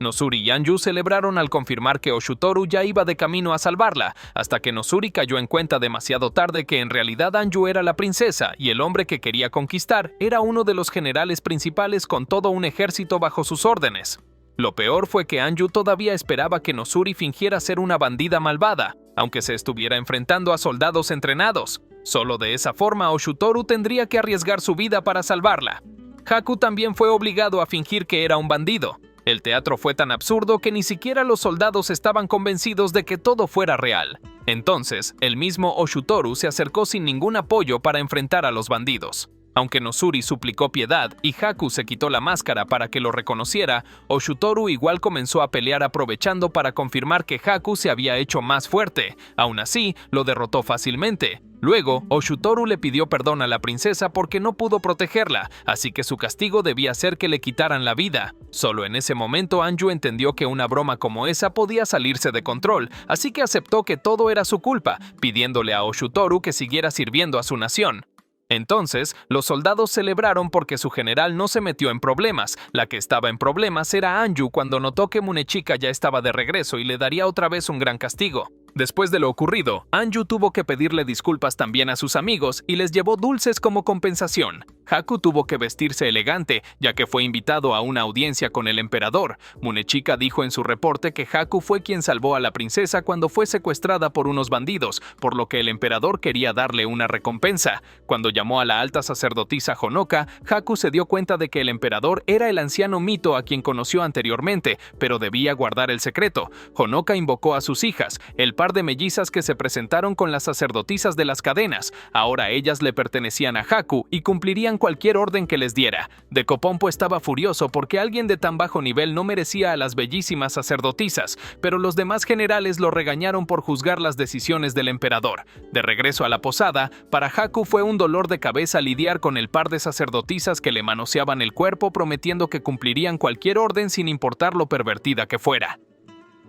Nosuri y Anju celebraron al confirmar que Oshutoru ya iba de camino a salvarla, hasta que Nosuri cayó en cuenta demasiado tarde que en realidad Anju era la princesa y el hombre que quería conquistar era uno de los generales principales con todo un ejército bajo sus órdenes. Lo peor fue que Anju todavía esperaba que Nosuri fingiera ser una bandida malvada, aunque se estuviera enfrentando a soldados entrenados. Solo de esa forma Oshutoru tendría que arriesgar su vida para salvarla. Haku también fue obligado a fingir que era un bandido. El teatro fue tan absurdo que ni siquiera los soldados estaban convencidos de que todo fuera real. Entonces, el mismo Oshutoru se acercó sin ningún apoyo para enfrentar a los bandidos. Aunque Nosuri suplicó piedad y Haku se quitó la máscara para que lo reconociera, Oshutoru igual comenzó a pelear aprovechando para confirmar que Haku se había hecho más fuerte. Aún así, lo derrotó fácilmente. Luego, Oshutoru le pidió perdón a la princesa porque no pudo protegerla, así que su castigo debía ser que le quitaran la vida. Solo en ese momento Anju entendió que una broma como esa podía salirse de control, así que aceptó que todo era su culpa, pidiéndole a Oshutoru que siguiera sirviendo a su nación. Entonces, los soldados celebraron porque su general no se metió en problemas. La que estaba en problemas era Anju cuando notó que Munechika ya estaba de regreso y le daría otra vez un gran castigo. Después de lo ocurrido, Anju tuvo que pedirle disculpas también a sus amigos y les llevó dulces como compensación. Haku tuvo que vestirse elegante, ya que fue invitado a una audiencia con el emperador. Munechika dijo en su reporte que Haku fue quien salvó a la princesa cuando fue secuestrada por unos bandidos, por lo que el emperador quería darle una recompensa. Cuando llamó a la alta sacerdotisa Honoka, Haku se dio cuenta de que el emperador era el anciano Mito a quien conoció anteriormente, pero debía guardar el secreto. Honoka invocó a sus hijas, el par de mellizas que se presentaron con las sacerdotisas de las cadenas. Ahora ellas le pertenecían a Haku y cumplirían cualquier orden que les diera. Decopompo estaba furioso porque alguien de tan bajo nivel no merecía a las bellísimas sacerdotisas, pero los demás generales lo regañaron por juzgar las decisiones del emperador. De regreso a la posada, para Haku fue un dolor de cabeza lidiar con el par de sacerdotisas que le manoseaban el cuerpo prometiendo que cumplirían cualquier orden sin importar lo pervertida que fuera.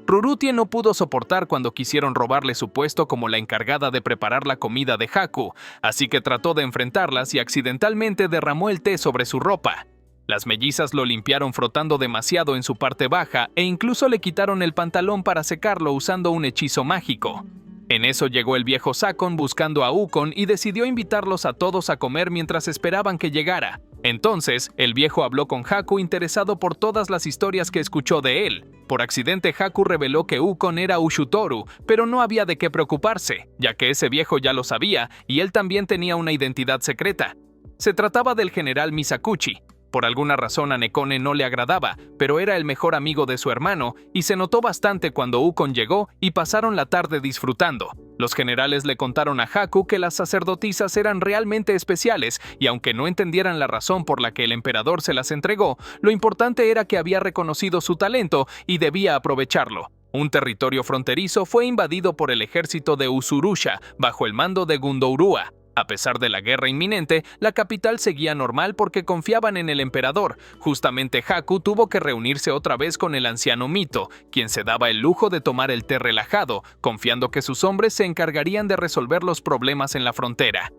Rurutie no pudo soportar cuando quisieron robarle su puesto como la encargada de preparar la comida de Haku, así que trató de enfrentarlas y accidentalmente derramó el té sobre su ropa. Las mellizas lo limpiaron frotando demasiado en su parte baja e incluso le quitaron el pantalón para secarlo usando un hechizo mágico. En eso llegó el viejo Sakon buscando a Ukon y decidió invitarlos a todos a comer mientras esperaban que llegara. Entonces, el viejo habló con Haku interesado por todas las historias que escuchó de él. Por accidente, Haku reveló que Ukon era Ushutoru, pero no había de qué preocuparse, ya que ese viejo ya lo sabía y él también tenía una identidad secreta. Se trataba del general Misakuchi. Por alguna razón a Nekone no le agradaba, pero era el mejor amigo de su hermano y se notó bastante cuando Ukon llegó y pasaron la tarde disfrutando. Los generales le contaron a Haku que las sacerdotisas eran realmente especiales y aunque no entendieran la razón por la que el emperador se las entregó, lo importante era que había reconocido su talento y debía aprovecharlo. Un territorio fronterizo fue invadido por el ejército de Usurusha bajo el mando de Gundourua. A pesar de la guerra inminente, la capital seguía normal porque confiaban en el emperador. Justamente Haku tuvo que reunirse otra vez con el anciano Mito, quien se daba el lujo de tomar el té relajado, confiando que sus hombres se encargarían de resolver los problemas en la frontera.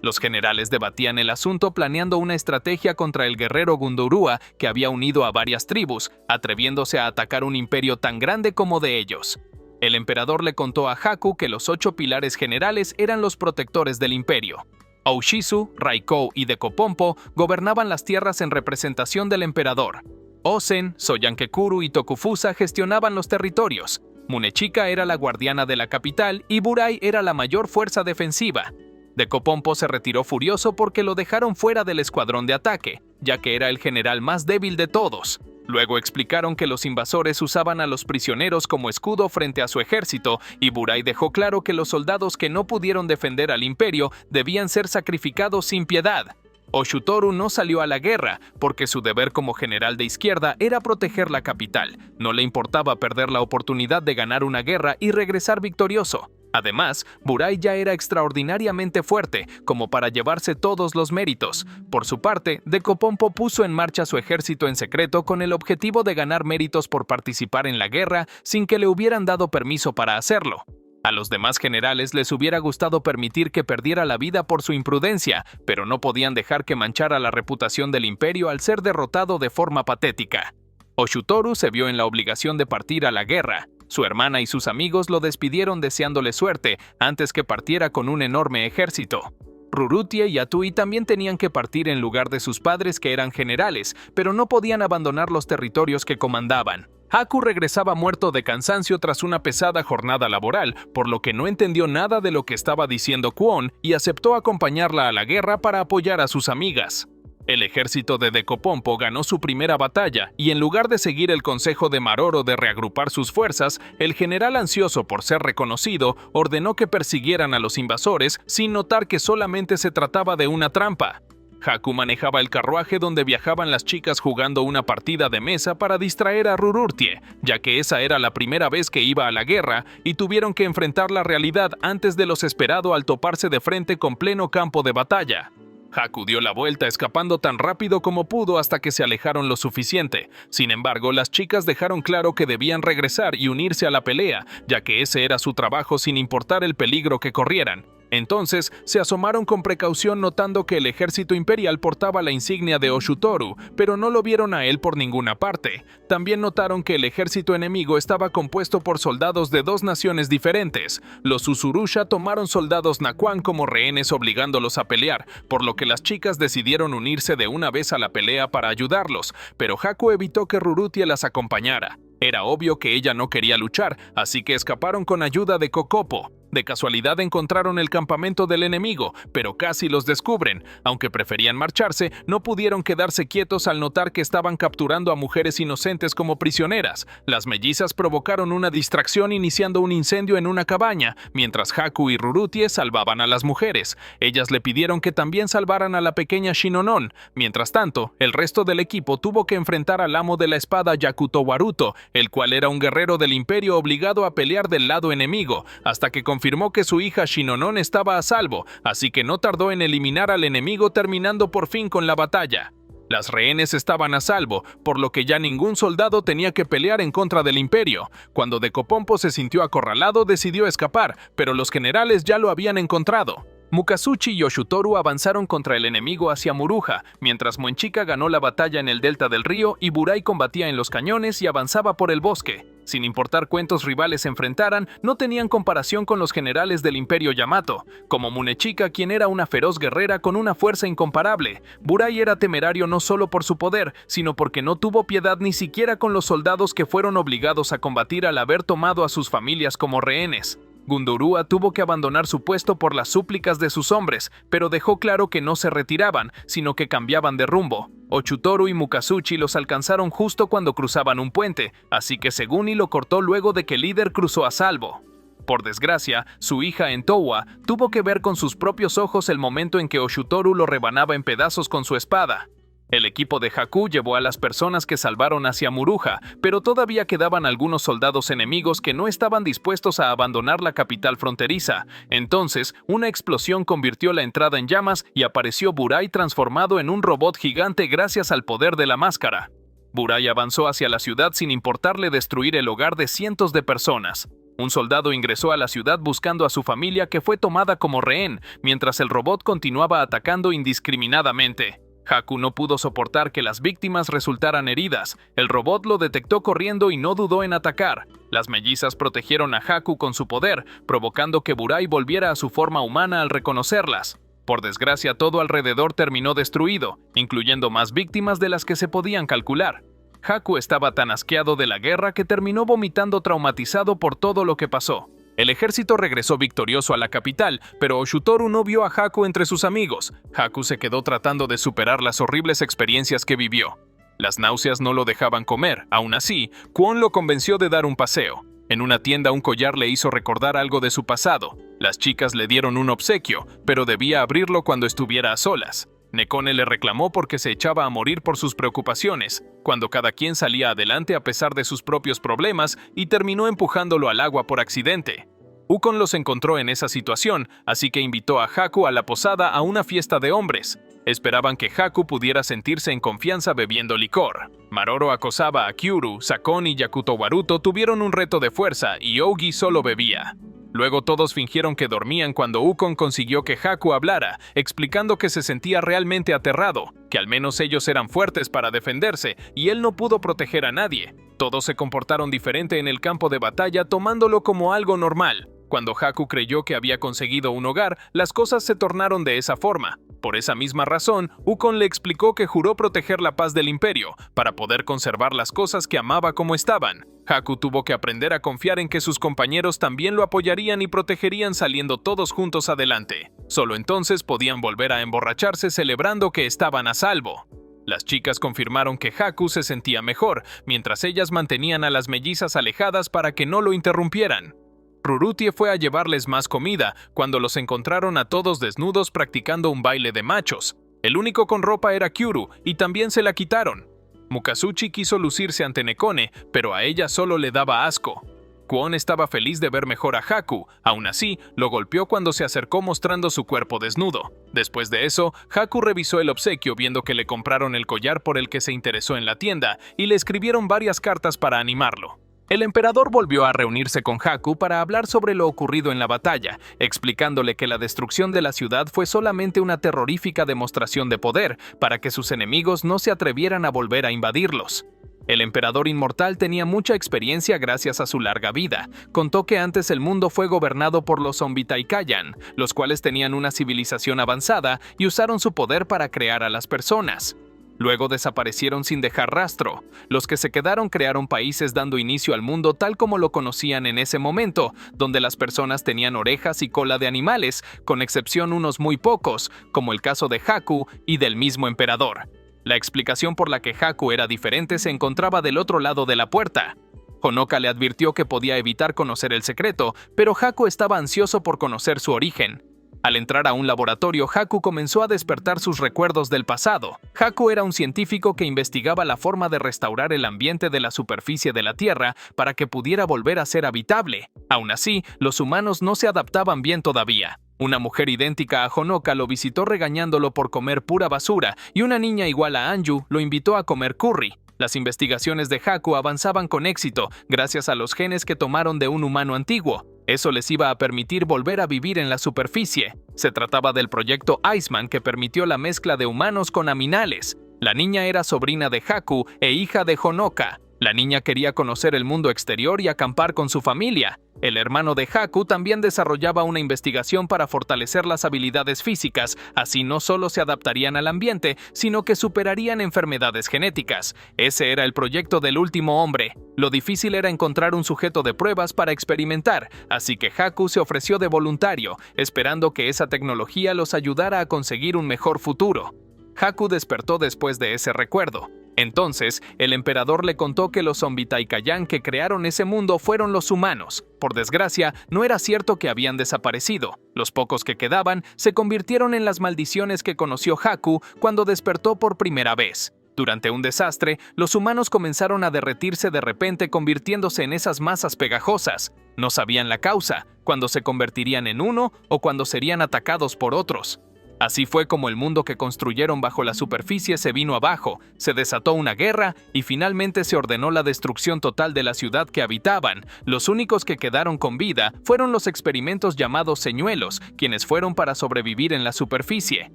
Los generales debatían el asunto planeando una estrategia contra el guerrero Gundourua que había unido a varias tribus, atreviéndose a atacar un imperio tan grande como de ellos. El emperador le contó a Haku que los 8 pilares generales eran los protectores del imperio. Oushizu, Raikou y Decopompo gobernaban las tierras en representación del emperador. Ozen, Soyankekuru y Tokufusa gestionaban los territorios. Munechika era la guardiana de la capital y Burai era la mayor fuerza defensiva. Decopompo se retiró furioso porque lo dejaron fuera del escuadrón de ataque, ya que era el general más débil de todos. Luego explicaron que los invasores usaban a los prisioneros como escudo frente a su ejército y Burai dejó claro que los soldados que no pudieron defender al imperio debían ser sacrificados sin piedad. Oshutoru no salió a la guerra porque su deber como general de izquierda era proteger la capital. No le importaba perder la oportunidad de ganar una guerra y regresar victorioso. Además, Burai ya era extraordinariamente fuerte, como para llevarse todos los méritos. Por su parte, Decopompo puso en marcha su ejército en secreto con el objetivo de ganar méritos por participar en la guerra sin que le hubieran dado permiso para hacerlo. A los demás generales les hubiera gustado permitir que perdiera la vida por su imprudencia, pero no podían dejar que manchara la reputación del imperio al ser derrotado de forma patética. Oshutoru se vio en la obligación de partir a la guerra. Su hermana y sus amigos lo despidieron deseándole suerte antes que partiera con un enorme ejército. Rurutie y Atui también tenían que partir en lugar de sus padres que eran generales, pero no podían abandonar los territorios que comandaban. Haku regresaba muerto de cansancio tras una pesada jornada laboral, por lo que no entendió nada de lo que estaba diciendo Kwon y aceptó acompañarla a la guerra para apoyar a sus amigas. El ejército de Decopompo ganó su primera batalla y en lugar de seguir el consejo de Maroro de reagrupar sus fuerzas, el general ansioso por ser reconocido ordenó que persiguieran a los invasores sin notar que solamente se trataba de una trampa. Haku manejaba el carruaje donde viajaban las chicas jugando una partida de mesa para distraer a Rururtie, ya que esa era la primera vez que iba a la guerra y tuvieron que enfrentar la realidad antes de lo esperado al toparse de frente con pleno campo de batalla. Haku dio la vuelta escapando tan rápido como pudo hasta que se alejaron lo suficiente. Sin embargo, las chicas dejaron claro que debían regresar y unirse a la pelea, ya que ese era su trabajo sin importar el peligro que corrieran. Entonces, se asomaron con precaución notando que el ejército imperial portaba la insignia de Oshutoru, pero no lo vieron a él por ninguna parte. También notaron que el ejército enemigo estaba compuesto por soldados de 2 naciones diferentes. Los Uzurusha tomaron soldados Naquan como rehenes obligándolos a pelear, por lo que las chicas decidieron unirse de una vez a la pelea para ayudarlos, pero Haku evitó que Rurutie las acompañara. Era obvio que ella no quería luchar, así que escaparon con ayuda de Kokopo. De casualidad encontraron el campamento del enemigo, pero casi los descubren. Aunque preferían marcharse, no pudieron quedarse quietos al notar que estaban capturando a mujeres inocentes como prisioneras. Las mellizas provocaron una distracción iniciando un incendio en una cabaña, mientras Haku y Rurutie salvaban a las mujeres. Ellas le pidieron que también salvaran a la pequeña Shinonon. Mientras tanto, el resto del equipo tuvo que enfrentar al amo de la espada Yakuto Waruto, el cual era un guerrero del imperio obligado a pelear del lado enemigo, hasta que confirmó que su hija Shinonon estaba a salvo, así que no tardó en eliminar al enemigo terminando por fin con la batalla. Las rehenes estaban a salvo, por lo que ya ningún soldado tenía que pelear en contra del imperio. Cuando Decopompo se sintió acorralado, decidió escapar, pero los generales ya lo habían encontrado. Mukazuchi y Oshutoru avanzaron contra el enemigo hacia Muruja, mientras Monchika ganó la batalla en el delta del río y Burai combatía en los cañones y avanzaba por el bosque. Sin importar cuántos rivales se enfrentaran, no tenían comparación con los generales del Imperio Yamato, como Munechika, quien era una feroz guerrera con una fuerza incomparable. Burai era temerario no solo por su poder, sino porque no tuvo piedad ni siquiera con los soldados que fueron obligados a combatir al haber tomado a sus familias como rehenes. Gundurua tuvo que abandonar su puesto por las súplicas de sus hombres, pero dejó claro que no se retiraban, sino que cambiaban de rumbo. Ochutoru y Mukazuchi los alcanzaron justo cuando cruzaban un puente, así que Seguni lo cortó luego de que el líder cruzó a salvo. Por desgracia, su hija Entowa tuvo que ver con sus propios ojos el momento en que Oshutoru lo rebanaba en pedazos con su espada. El equipo de Haku llevó a las personas que salvaron hacia Muruja, pero todavía quedaban algunos soldados enemigos que no estaban dispuestos a abandonar la capital fronteriza. Entonces, una explosión convirtió la entrada en llamas y apareció Burai transformado en un robot gigante gracias al poder de la máscara. Burai avanzó hacia la ciudad sin importarle destruir el hogar de cientos de personas. Un soldado ingresó a la ciudad buscando a su familia que fue tomada como rehén, mientras el robot continuaba atacando indiscriminadamente. Haku no pudo soportar que las víctimas resultaran heridas. El robot lo detectó corriendo y no dudó en atacar. Las mellizas protegieron a Haku con su poder, provocando que Burai volviera a su forma humana al reconocerlas. Por desgracia, todo alrededor terminó destruido, incluyendo más víctimas de las que se podían calcular. Haku estaba tan asqueado de la guerra que terminó vomitando traumatizado por todo lo que pasó. El ejército regresó victorioso a la capital, pero Oshutoru no vio a Haku entre sus amigos. Haku se quedó tratando de superar las horribles experiencias que vivió. Las náuseas no lo dejaban comer. Aún así, Kwon lo convenció de dar un paseo. En una tienda un collar le hizo recordar algo de su pasado. Las chicas le dieron un obsequio, pero debía abrirlo cuando estuviera a solas. Nekone le reclamó porque se echaba a morir por sus preocupaciones, cuando cada quien salía adelante a pesar de sus propios problemas y terminó empujándolo al agua por accidente. Ukon los encontró en esa situación, así que invitó a Haku a la posada a una fiesta de hombres. Esperaban que Haku pudiera sentirse en confianza bebiendo licor. Maroro acosaba a Kyuru, Sakon y Yakuto Waruto tuvieron un reto de fuerza y Ougi solo bebía. Luego todos fingieron que dormían cuando Ukon consiguió que Haku hablara, explicando que se sentía realmente aterrado, que al menos ellos eran fuertes para defenderse y él no pudo proteger a nadie. Todos se comportaron diferente en el campo de batalla tomándolo como algo normal. Cuando Haku creyó que había conseguido un hogar, las cosas se tornaron de esa forma. Por esa misma razón, Ukon le explicó que juró proteger la paz del imperio, para poder conservar las cosas que amaba como estaban. Haku tuvo que aprender a confiar en que sus compañeros también lo apoyarían y protegerían saliendo todos juntos adelante. Solo entonces podían volver a emborracharse celebrando que estaban a salvo. Las chicas confirmaron que Haku se sentía mejor, mientras ellas mantenían a las mellizas alejadas para que no lo interrumpieran. Rurutie fue a llevarles más comida cuando los encontraron a todos desnudos practicando un baile de machos. El único con ropa era Kyuru y también se la quitaron. Mukazuchi quiso lucirse ante Nekone, pero a ella solo le daba asco. Kwon estaba feliz de ver mejor a Haku, aún así lo golpeó cuando se acercó mostrando su cuerpo desnudo. Después de eso, Haku revisó el obsequio viendo que le compraron el collar por el que se interesó en la tienda y le escribieron varias cartas para animarlo. El emperador volvió a reunirse con Haku para hablar sobre lo ocurrido en la batalla, explicándole que la destrucción de la ciudad fue solamente una terrorífica demostración de poder para que sus enemigos no se atrevieran a volver a invadirlos. El emperador inmortal tenía mucha experiencia gracias a su larga vida. Contó que antes el mundo fue gobernado por los Zombitaikayan, los cuales tenían una civilización avanzada y usaron su poder para crear a las personas. Luego desaparecieron sin dejar rastro. Los que se quedaron crearon países dando inicio al mundo tal como lo conocían en ese momento, donde las personas tenían orejas y cola de animales, con excepción unos muy pocos, como el caso de Haku y del mismo emperador. La explicación por la que Haku era diferente se encontraba del otro lado de la puerta. Honoka le advirtió que podía evitar conocer el secreto, pero Haku estaba ansioso por conocer su origen. Al entrar a un laboratorio, Haku comenzó a despertar sus recuerdos del pasado. Haku era un científico que investigaba la forma de restaurar el ambiente de la superficie de la Tierra para que pudiera volver a ser habitable. Aún así, los humanos no se adaptaban bien todavía. Una mujer idéntica a Honoka lo visitó regañándolo por comer pura basura y una niña igual a Anju lo invitó a comer curry. Las investigaciones de Haku avanzaban con éxito gracias a los genes que tomaron de un humano antiguo. Eso les iba a permitir volver a vivir en la superficie. Se trataba del proyecto Iceman que permitió la mezcla de humanos con aminales. La niña era sobrina de Haku e hija de Honoka. La niña quería conocer el mundo exterior y acampar con su familia. El hermano de Haku también desarrollaba una investigación para fortalecer las habilidades físicas, así no solo se adaptarían al ambiente, sino que superarían enfermedades genéticas. Ese era el proyecto del último hombre. Lo difícil era encontrar un sujeto de pruebas para experimentar, así que Haku se ofreció de voluntario, esperando que esa tecnología los ayudara a conseguir un mejor futuro. Haku despertó después de ese recuerdo. Entonces, el emperador le contó que los Zombitaikayan que crearon ese mundo fueron los humanos. Por desgracia, no era cierto que habían desaparecido. Los pocos que quedaban se convirtieron en las maldiciones que conoció Haku cuando despertó por primera vez. Durante un desastre, los humanos comenzaron a derretirse de repente convirtiéndose en esas masas pegajosas. No sabían la causa, cuándo se convertirían en uno o cuándo serían atacados por otros. Así fue como el mundo que construyeron bajo la superficie se vino abajo, se desató una guerra y finalmente se ordenó la destrucción total de la ciudad que habitaban. Los únicos que quedaron con vida fueron los experimentos llamados señuelos, quienes fueron para sobrevivir en la superficie.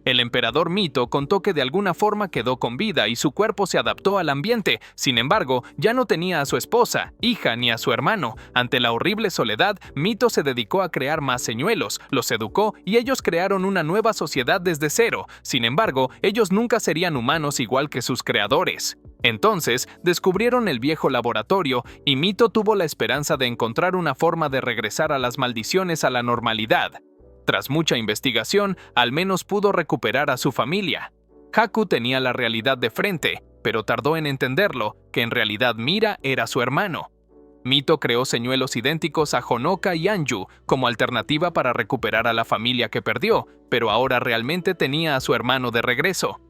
El emperador Mito contó que de alguna forma quedó con vida y su cuerpo se adaptó al ambiente. Sin embargo, ya no tenía a su esposa, hija ni a su hermano. Ante la horrible soledad, Mito se dedicó a crear más señuelos, los educó y ellos crearon una nueva sociedad desde cero. Sin embargo, ellos nunca serían humanos igual que sus creadores. Entonces, descubrieron el viejo laboratorio y Mito tuvo la esperanza de encontrar una forma de regresar a las maldiciones a la normalidad. Tras mucha investigación, al menos pudo recuperar a su familia. Haku tenía la realidad de frente, pero tardó en entenderlo, que en realidad Mira era su hermano. Mito creó señuelos idénticos a Honoka y Anju como alternativa para recuperar a la familia que perdió, pero ahora realmente tenía a su hermano de regreso.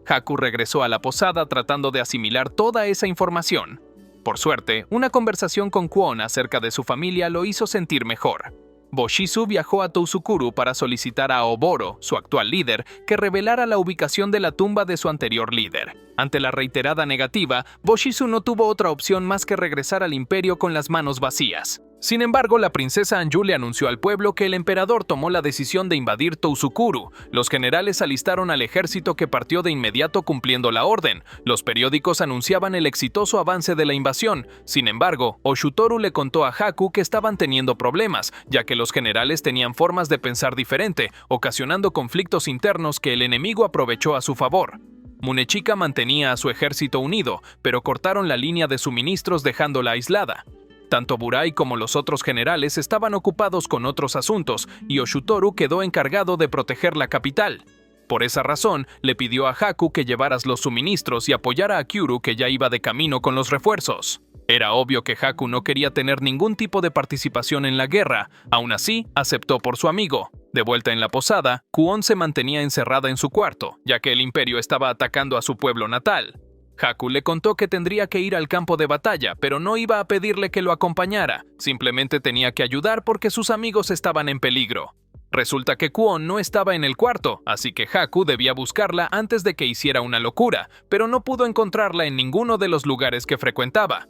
Haku regresó a la posada tratando de asimilar toda esa información. Por suerte, una conversación con Kwon acerca de su familia lo hizo sentir mejor. Boshizu viajó a Touzukuru para solicitar a Oboro, su actual líder, que revelara la ubicación de la tumba de su anterior líder. Ante la reiterada negativa, Boshizu no tuvo otra opción más que regresar al imperio con las manos vacías. Sin embargo, la princesa Anju le anunció al pueblo que el emperador tomó la decisión de invadir Touzukuru. Los generales alistaron al ejército que partió de inmediato cumpliendo la orden. Los periódicos anunciaban el exitoso avance de la invasión. Sin embargo, Oshutoru le contó a Haku que estaban teniendo problemas, ya que los generales tenían formas de pensar diferente, ocasionando conflictos internos que el enemigo aprovechó a su favor. Munechika mantenía a su ejército unido, pero cortaron la línea de suministros dejándola aislada. Tanto Burai como los otros generales estaban ocupados con otros asuntos y Oshutoru quedó encargado de proteger la capital. Por esa razón, le pidió a Haku que llevaras los suministros y apoyara a Kyuru, que ya iba de camino con los refuerzos. Era obvio que Haku no quería tener ningún tipo de participación en la guerra, aún así, aceptó por su amigo. De vuelta en la posada, Kwon se mantenía encerrada en su cuarto, ya que el imperio estaba atacando a su pueblo natal. Haku le contó que tendría que ir al campo de batalla, pero no iba a pedirle que lo acompañara, simplemente tenía que ayudar porque sus amigos estaban en peligro. Resulta que Kwon no estaba en el cuarto, así que Haku debía buscarla antes de que hiciera una locura, pero no pudo encontrarla en ninguno de los lugares que frecuentaba.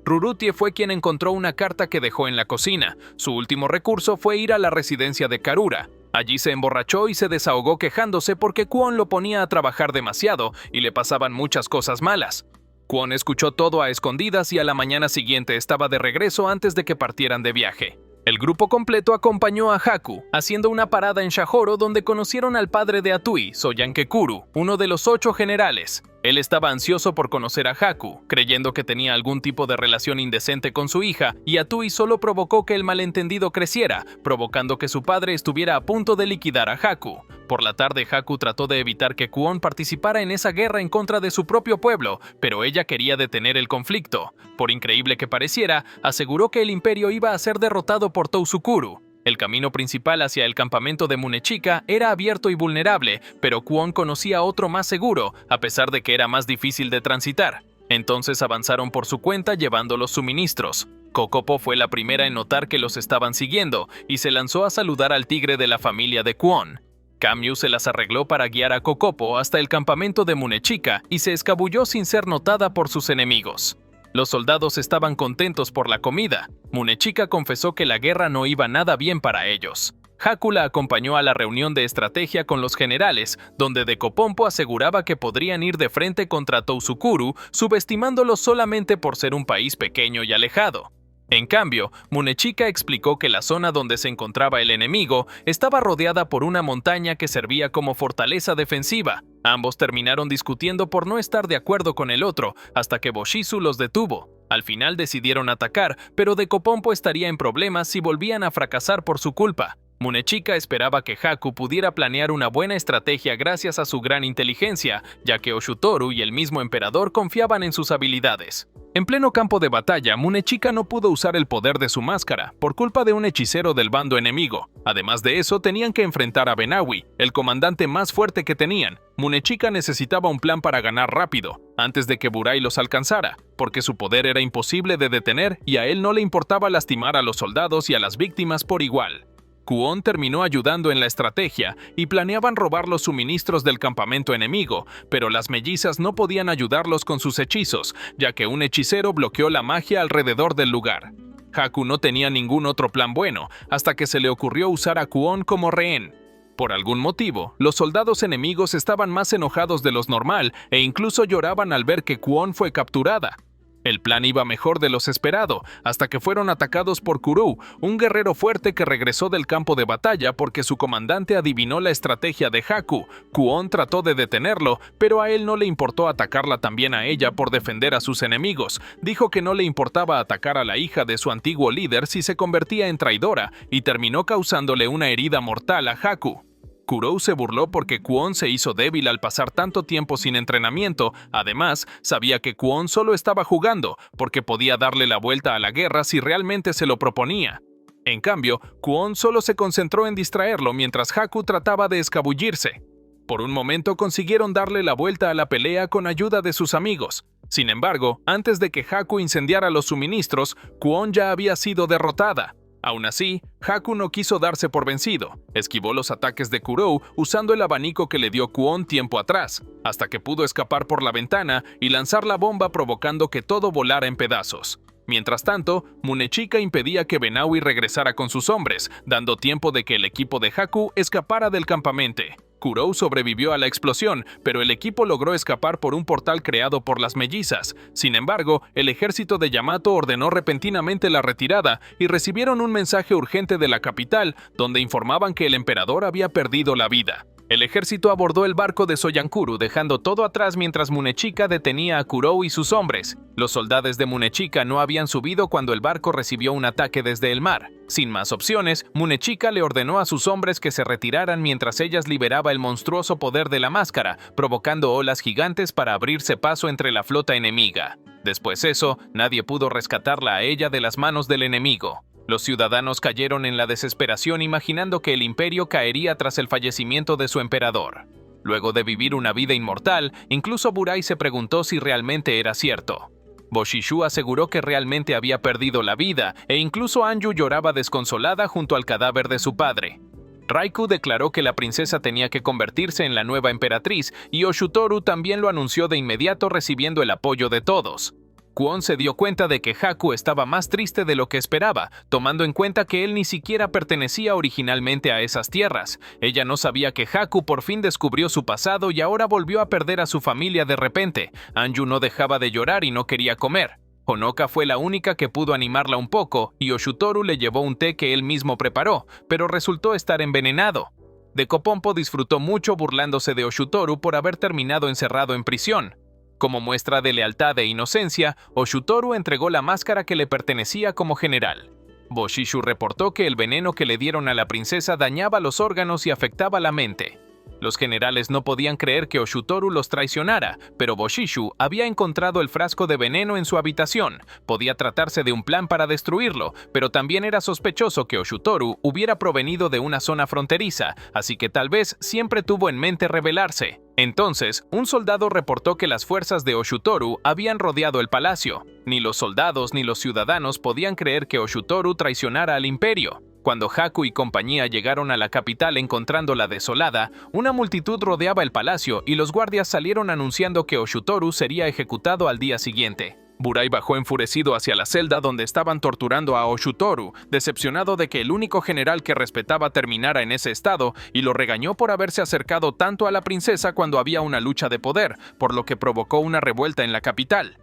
Rurutie fue quien encontró una carta que dejó en la cocina. Su último recurso fue ir a la residencia de Karura. Allí se emborrachó y se desahogó quejándose porque Kwon lo ponía a trabajar demasiado y le pasaban muchas cosas malas. Kwon escuchó todo a escondidas y a la mañana siguiente estaba de regreso antes de que partieran de viaje. El grupo completo acompañó a Haku, haciendo una parada en Shahoro donde conocieron al padre de Atui, Soyankekuru, uno de los 8 generales. Él estaba ansioso por conocer a Haku, creyendo que tenía algún tipo de relación indecente con su hija, y Atui solo provocó que el malentendido creciera, provocando que su padre estuviera a punto de liquidar a Haku. Por la tarde, Haku trató de evitar que Kwon participara en esa guerra en contra de su propio pueblo, pero ella quería detener el conflicto. Por increíble que pareciera, aseguró que el imperio iba a ser derrotado por Touzukuru. El camino principal hacia el campamento de Munechika era abierto y vulnerable, pero Kwon conocía otro más seguro, a pesar de que era más difícil de transitar. Entonces avanzaron por su cuenta llevando los suministros. Kokopo fue la primera en notar que los estaban siguiendo y se lanzó a saludar al tigre de la familia de Kwon. Kamyu se las arregló para guiar a Kokopo hasta el campamento de Munechika y se escabulló sin ser notada por sus enemigos. Los soldados estaban contentos por la comida. Munechika confesó que la guerra no iba nada bien para ellos. Haku la acompañó a la reunión de estrategia con los generales, donde Dekopompo aseguraba que podrían ir de frente contra Touzukuru, subestimándolos solamente por ser un país pequeño y alejado. En cambio, Munechika explicó que la zona donde se encontraba el enemigo estaba rodeada por una montaña que servía como fortaleza defensiva. Ambos terminaron discutiendo por no estar de acuerdo con el otro, hasta que Boshizu los detuvo. Al final decidieron atacar, pero Dekopompo estaría en problemas si volvían a fracasar por su culpa. Munechika esperaba que Haku pudiera planear una buena estrategia gracias a su gran inteligencia, ya que Oshutoru y el mismo emperador confiaban en sus habilidades. En pleno campo de batalla, Munechika no pudo usar el poder de su máscara, por culpa de un hechicero del bando enemigo. Además de eso, tenían que enfrentar a Benawi, el comandante más fuerte que tenían. Munechika necesitaba un plan para ganar rápido, antes de que Burai los alcanzara, porque su poder era imposible de detener y a él no le importaba lastimar a los soldados y a las víctimas por igual. Kwon terminó ayudando en la estrategia y planeaban robar los suministros del campamento enemigo, pero las mellizas no podían ayudarlos con sus hechizos, ya que un hechicero bloqueó la magia alrededor del lugar. Haku no tenía ningún otro plan bueno, hasta que se le ocurrió usar a Kwon como rehén. Por algún motivo, los soldados enemigos estaban más enojados de lo normal e incluso lloraban al ver que Kwon fue capturada. El plan iba mejor de lo esperado, hasta que fueron atacados por Kuru, un guerrero fuerte que regresó del campo de batalla porque su comandante adivinó la estrategia de Haku. Kwon trató de detenerlo, pero a él no le importó atacarla también a ella por defender a sus enemigos. Dijo que no le importaba atacar a la hija de su antiguo líder si se convertía en traidora, y terminó causándole una herida mortal a Haku. Kuro se burló porque Kwon se hizo débil al pasar tanto tiempo sin entrenamiento. Además, sabía que Kwon solo estaba jugando, porque podía darle la vuelta a la guerra si realmente se lo proponía. En cambio, Kwon solo se concentró en distraerlo mientras Haku trataba de escabullirse. Por un momento consiguieron darle la vuelta a la pelea con ayuda de sus amigos. Sin embargo, antes de que Haku incendiara los suministros, Kwon ya había sido derrotada. Aún así, Haku no quiso darse por vencido. Esquivó los ataques de Kuro usando el abanico que le dio Kwon tiempo atrás, hasta que pudo escapar por la ventana y lanzar la bomba provocando que todo volara en pedazos. Mientras tanto, Munechika impedía que Benawi regresara con sus hombres, dando tiempo de que el equipo de Haku escapara del campamento. Kuro sobrevivió a la explosión, pero el equipo logró escapar por un portal creado por las mellizas. Sin embargo, el ejército de Yamato ordenó repentinamente la retirada y recibieron un mensaje urgente de la capital, donde informaban que el emperador había perdido la vida. El ejército abordó el barco de Soyankuru dejando todo atrás mientras Munechika detenía a Kuro y sus hombres. Los soldados de Munechika no habían subido cuando el barco recibió un ataque desde el mar. Sin más opciones, Munechika le ordenó a sus hombres que se retiraran mientras ellas liberaba el monstruoso poder de la máscara, provocando olas gigantes para abrirse paso entre la flota enemiga. Después de eso, nadie pudo rescatarla a ella de las manos del enemigo. Los ciudadanos cayeron en la desesperación imaginando que el imperio caería tras el fallecimiento de su emperador. Luego de vivir una vida inmortal, incluso Burai se preguntó si realmente era cierto. Boshishu aseguró que realmente había perdido la vida, e incluso Anju lloraba desconsolada junto al cadáver de su padre. Raikou declaró que la princesa tenía que convertirse en la nueva emperatriz, y Oshutoru también lo anunció de inmediato recibiendo el apoyo de todos. Kwon se dio cuenta de que Haku estaba más triste de lo que esperaba, tomando en cuenta que él ni siquiera pertenecía originalmente a esas tierras. Ella no sabía que Haku por fin descubrió su pasado y ahora volvió a perder a su familia de repente. Anju no dejaba de llorar y no quería comer. Honoka fue la única que pudo animarla un poco, y Oshutoru le llevó un té que él mismo preparó, pero resultó estar envenenado. Decopompo disfrutó mucho burlándose de Oshutoru por haber terminado encerrado en prisión. Como muestra de lealtad e inocencia, Oshutoru entregó la máscara que le pertenecía como general. Boshishu reportó que el veneno que le dieron a la princesa dañaba los órganos y afectaba la mente. Los generales no podían creer que Oshutoru los traicionara, pero Boshishu había encontrado el frasco de veneno en su habitación. Podía tratarse de un plan para destruirlo, pero también era sospechoso que Oshutoru hubiera provenido de una zona fronteriza, así que tal vez siempre tuvo en mente rebelarse. Entonces, un soldado reportó que las fuerzas de Oshutoru habían rodeado el palacio. Ni los soldados ni los ciudadanos podían creer que Oshutoru traicionara al imperio. Cuando Haku y compañía llegaron a la capital encontrándola desolada, una multitud rodeaba el palacio y los guardias salieron anunciando que Oshutoru sería ejecutado al día siguiente. Burai bajó enfurecido hacia la celda donde estaban torturando a Oshutoru, decepcionado de que el único general que respetaba terminara en ese estado, y lo regañó por haberse acercado tanto a la princesa cuando había una lucha de poder, por lo que provocó una revuelta en la capital.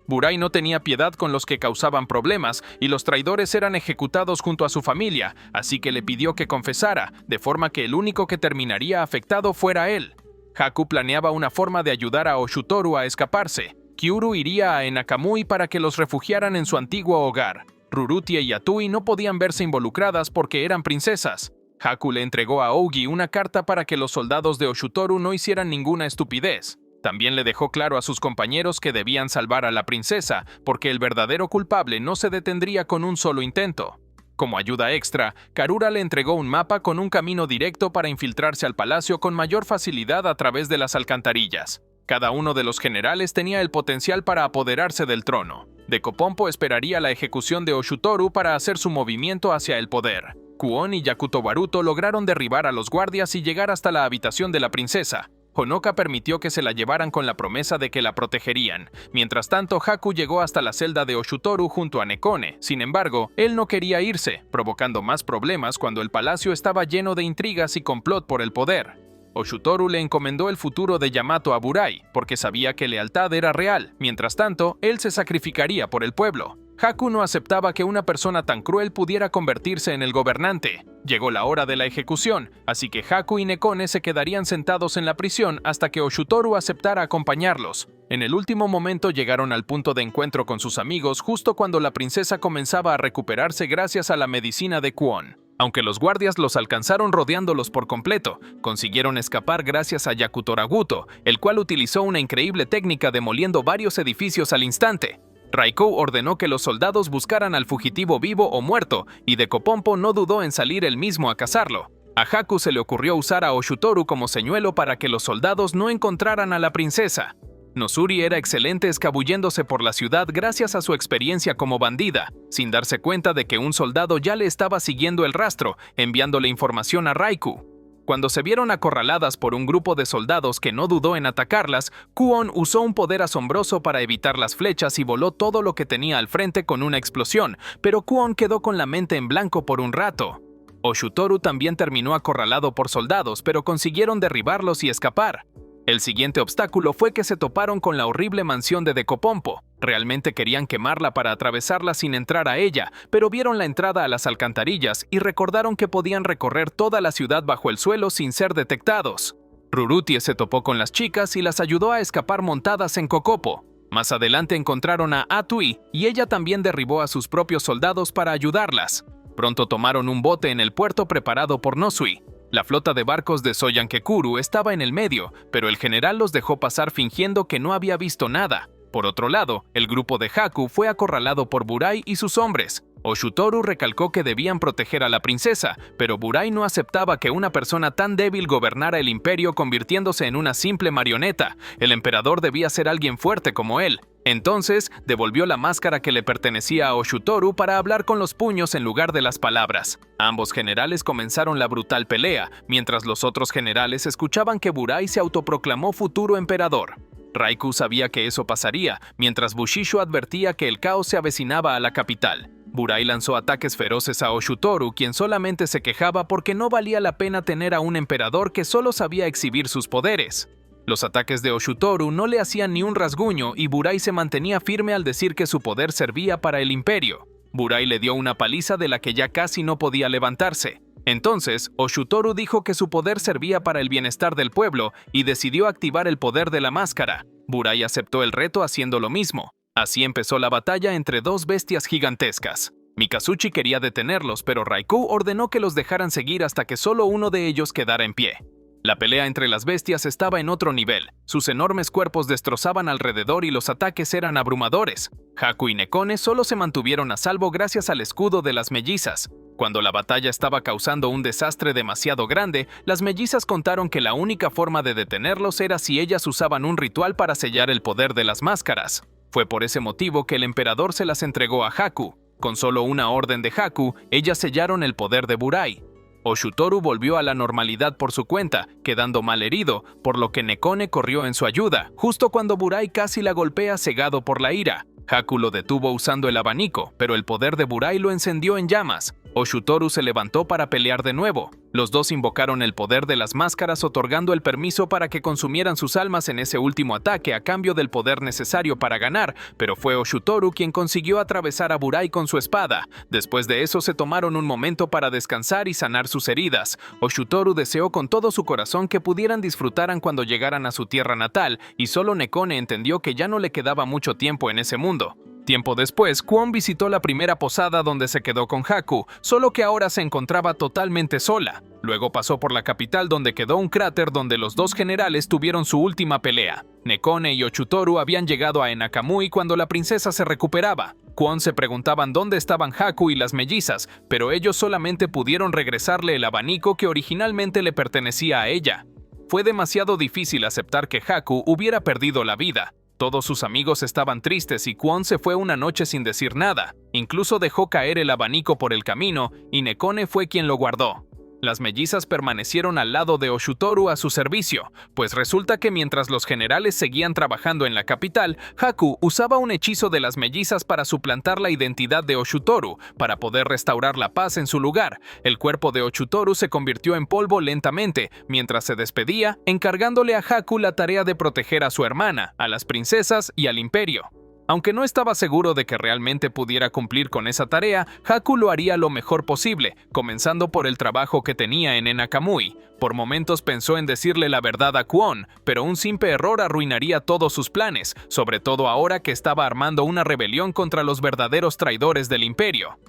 Burai no tenía piedad con los que causaban problemas, y los traidores eran ejecutados junto a su familia, así que le pidió que confesara, de forma que el único que terminaría afectado fuera él. Haku planeaba una forma de ayudar a Oshutoru a escaparse. Kyuru iría a Enakamui para que los refugiaran en su antiguo hogar. Rurutie y Atui no podían verse involucradas porque eran princesas. Haku le entregó a Ougi una carta para que los soldados de Oshutoru no hicieran ninguna estupidez. También le dejó claro a sus compañeros que debían salvar a la princesa, porque el verdadero culpable no se detendría con un solo intento. Como ayuda extra, Karura le entregó un mapa con un camino directo para infiltrarse al palacio con mayor facilidad a través de las alcantarillas. Cada uno de los generales tenía el potencial para apoderarse del trono. Decopompo esperaría la ejecución de Oshutoru para hacer su movimiento hacia el poder. Kwon y Yakuto Baruto lograron derribar a los guardias y llegar hasta la habitación de la princesa. Honoka permitió que se la llevaran con la promesa de que la protegerían. Mientras tanto, Haku llegó hasta la celda de Oshutoru junto a Nekone. Sin embargo, él no quería irse, provocando más problemas cuando el palacio estaba lleno de intrigas y complot por el poder. Oshutoru le encomendó el futuro de Yamato a Burai, porque sabía que lealtad era real. Mientras tanto, él se sacrificaría por el pueblo. Haku no aceptaba que una persona tan cruel pudiera convertirse en el gobernante. Llegó la hora de la ejecución, así que Haku y Nekone se quedarían sentados en la prisión hasta que Oshutoru aceptara acompañarlos. En el último momento llegaron al punto de encuentro con sus amigos justo cuando la princesa comenzaba a recuperarse gracias a la medicina de Kwon. Aunque los guardias los alcanzaron rodeándolos por completo, consiguieron escapar gracias a Yakutoraguto, el cual utilizó una increíble técnica demoliendo varios edificios al instante. Raikou ordenó que los soldados buscaran al fugitivo vivo o muerto, y Decopompo no dudó en salir él mismo a cazarlo. A Haku se le ocurrió usar a Oshutoru como señuelo para que los soldados no encontraran a la princesa. Nosuri era excelente escabulléndose por la ciudad gracias a su experiencia como bandida, sin darse cuenta de que un soldado ya le estaba siguiendo el rastro, enviándole información a Raikou. Cuando se vieron acorraladas por un grupo de soldados que no dudó en atacarlas, Kwon usó un poder asombroso para evitar las flechas y voló todo lo que tenía al frente con una explosión, pero Kwon quedó con la mente en blanco por un rato. Oshutoru también terminó acorralado por soldados, pero consiguieron derribarlos y escapar. El siguiente obstáculo fue que se toparon con la horrible mansión de Decopompo. Realmente querían quemarla para atravesarla sin entrar a ella, pero vieron la entrada a las alcantarillas y recordaron que podían recorrer toda la ciudad bajo el suelo sin ser detectados. Rurutie se topó con las chicas y las ayudó a escapar montadas en Kokopo. Más adelante encontraron a Atui y ella también derribó a sus propios soldados para ayudarlas. Pronto tomaron un bote en el puerto preparado por Nosui. La flota de barcos de Soyankekuru estaba en el medio, pero el general los dejó pasar fingiendo que no había visto nada. Por otro lado, el grupo de Haku fue acorralado por Burai y sus hombres. Oshutoru recalcó que debían proteger a la princesa, pero Burai no aceptaba que una persona tan débil gobernara el imperio convirtiéndose en una simple marioneta. El emperador debía ser alguien fuerte como él. Entonces, devolvió la máscara que le pertenecía a Oshutoru para hablar con los puños en lugar de las palabras. Ambos generales comenzaron la brutal pelea, mientras los otros generales escuchaban que Burai se autoproclamó futuro emperador. Raikou sabía que eso pasaría, mientras Bushisho advertía que el caos se avecinaba a la capital. Burai lanzó ataques feroces a Oshutoru, quien solamente se quejaba porque no valía la pena tener a un emperador que solo sabía exhibir sus poderes. Los ataques de Oshutoru no le hacían ni un rasguño y Burai se mantenía firme al decir que su poder servía para el imperio. Burai le dio una paliza de la que ya casi no podía levantarse. Entonces, Oshutoru dijo que su poder servía para el bienestar del pueblo y decidió activar el poder de la máscara. Burai aceptó el reto haciendo lo mismo. Así empezó la batalla entre dos bestias gigantescas. Mikazuchi quería detenerlos, pero Raikou ordenó que los dejaran seguir hasta que solo uno de ellos quedara en pie. La pelea entre las bestias estaba en otro nivel. Sus enormes cuerpos destrozaban alrededor y los ataques eran abrumadores. Haku y Nekone solo se mantuvieron a salvo gracias al escudo de las mellizas. Cuando la batalla estaba causando un desastre demasiado grande, las mellizas contaron que la única forma de detenerlos era si ellas usaban un ritual para sellar el poder de las máscaras. Fue por ese motivo que el emperador se las entregó a Haku. Con solo una orden de Haku, ellas sellaron el poder de Burai. Oshutoru volvió a la normalidad por su cuenta, quedando mal herido, por lo que Nekone corrió en su ayuda, justo cuando Burai casi la golpea cegado por la ira. Haku lo detuvo usando el abanico, pero el poder de Burai lo encendió en llamas. Oshutoru se levantó para pelear de nuevo. Los dos invocaron el poder de las máscaras otorgando el permiso para que consumieran sus almas en ese último ataque a cambio del poder necesario para ganar, pero fue Oshutoru quien consiguió atravesar a Burai con su espada. Después de eso se tomaron un momento para descansar y sanar sus heridas. Oshutoru deseó con todo su corazón que pudieran disfrutar cuando llegaran a su tierra natal, y solo Nekone entendió que ya no le quedaba mucho tiempo en ese mundo. Tiempo después, Kwon visitó la primera posada donde se quedó con Haku, solo que ahora se encontraba totalmente sola. Luego pasó por la capital donde quedó un cráter donde los dos generales tuvieron su última pelea. Nekone y Oshutoru habían llegado a Enakamui cuando la princesa se recuperaba. Kwon se preguntaban dónde estaban Haku y las mellizas, pero ellos solamente pudieron regresarle el abanico que originalmente le pertenecía a ella. Fue demasiado difícil aceptar que Haku hubiera perdido la vida. Todos sus amigos estaban tristes y Kwon se fue una noche sin decir nada. Incluso dejó caer el abanico por el camino y Nekone fue quien lo guardó. Las mellizas permanecieron al lado de Oshutoru a su servicio, pues resulta que mientras los generales seguían trabajando en la capital, Haku usaba un hechizo de las mellizas para suplantar la identidad de Oshutoru, para poder restaurar la paz en su lugar. El cuerpo de Oshutoru se convirtió en polvo lentamente, mientras se despedía, encargándole a Haku la tarea de proteger a su hermana, a las princesas y al imperio. Aunque no estaba seguro de que realmente pudiera cumplir con esa tarea, Haku lo haría lo mejor posible, comenzando por el trabajo que tenía en Enakamui. Por momentos pensó en decirle la verdad a Kwon, pero un simple error arruinaría todos sus planes, sobre todo ahora que estaba armando una rebelión contra los verdaderos traidores del imperio.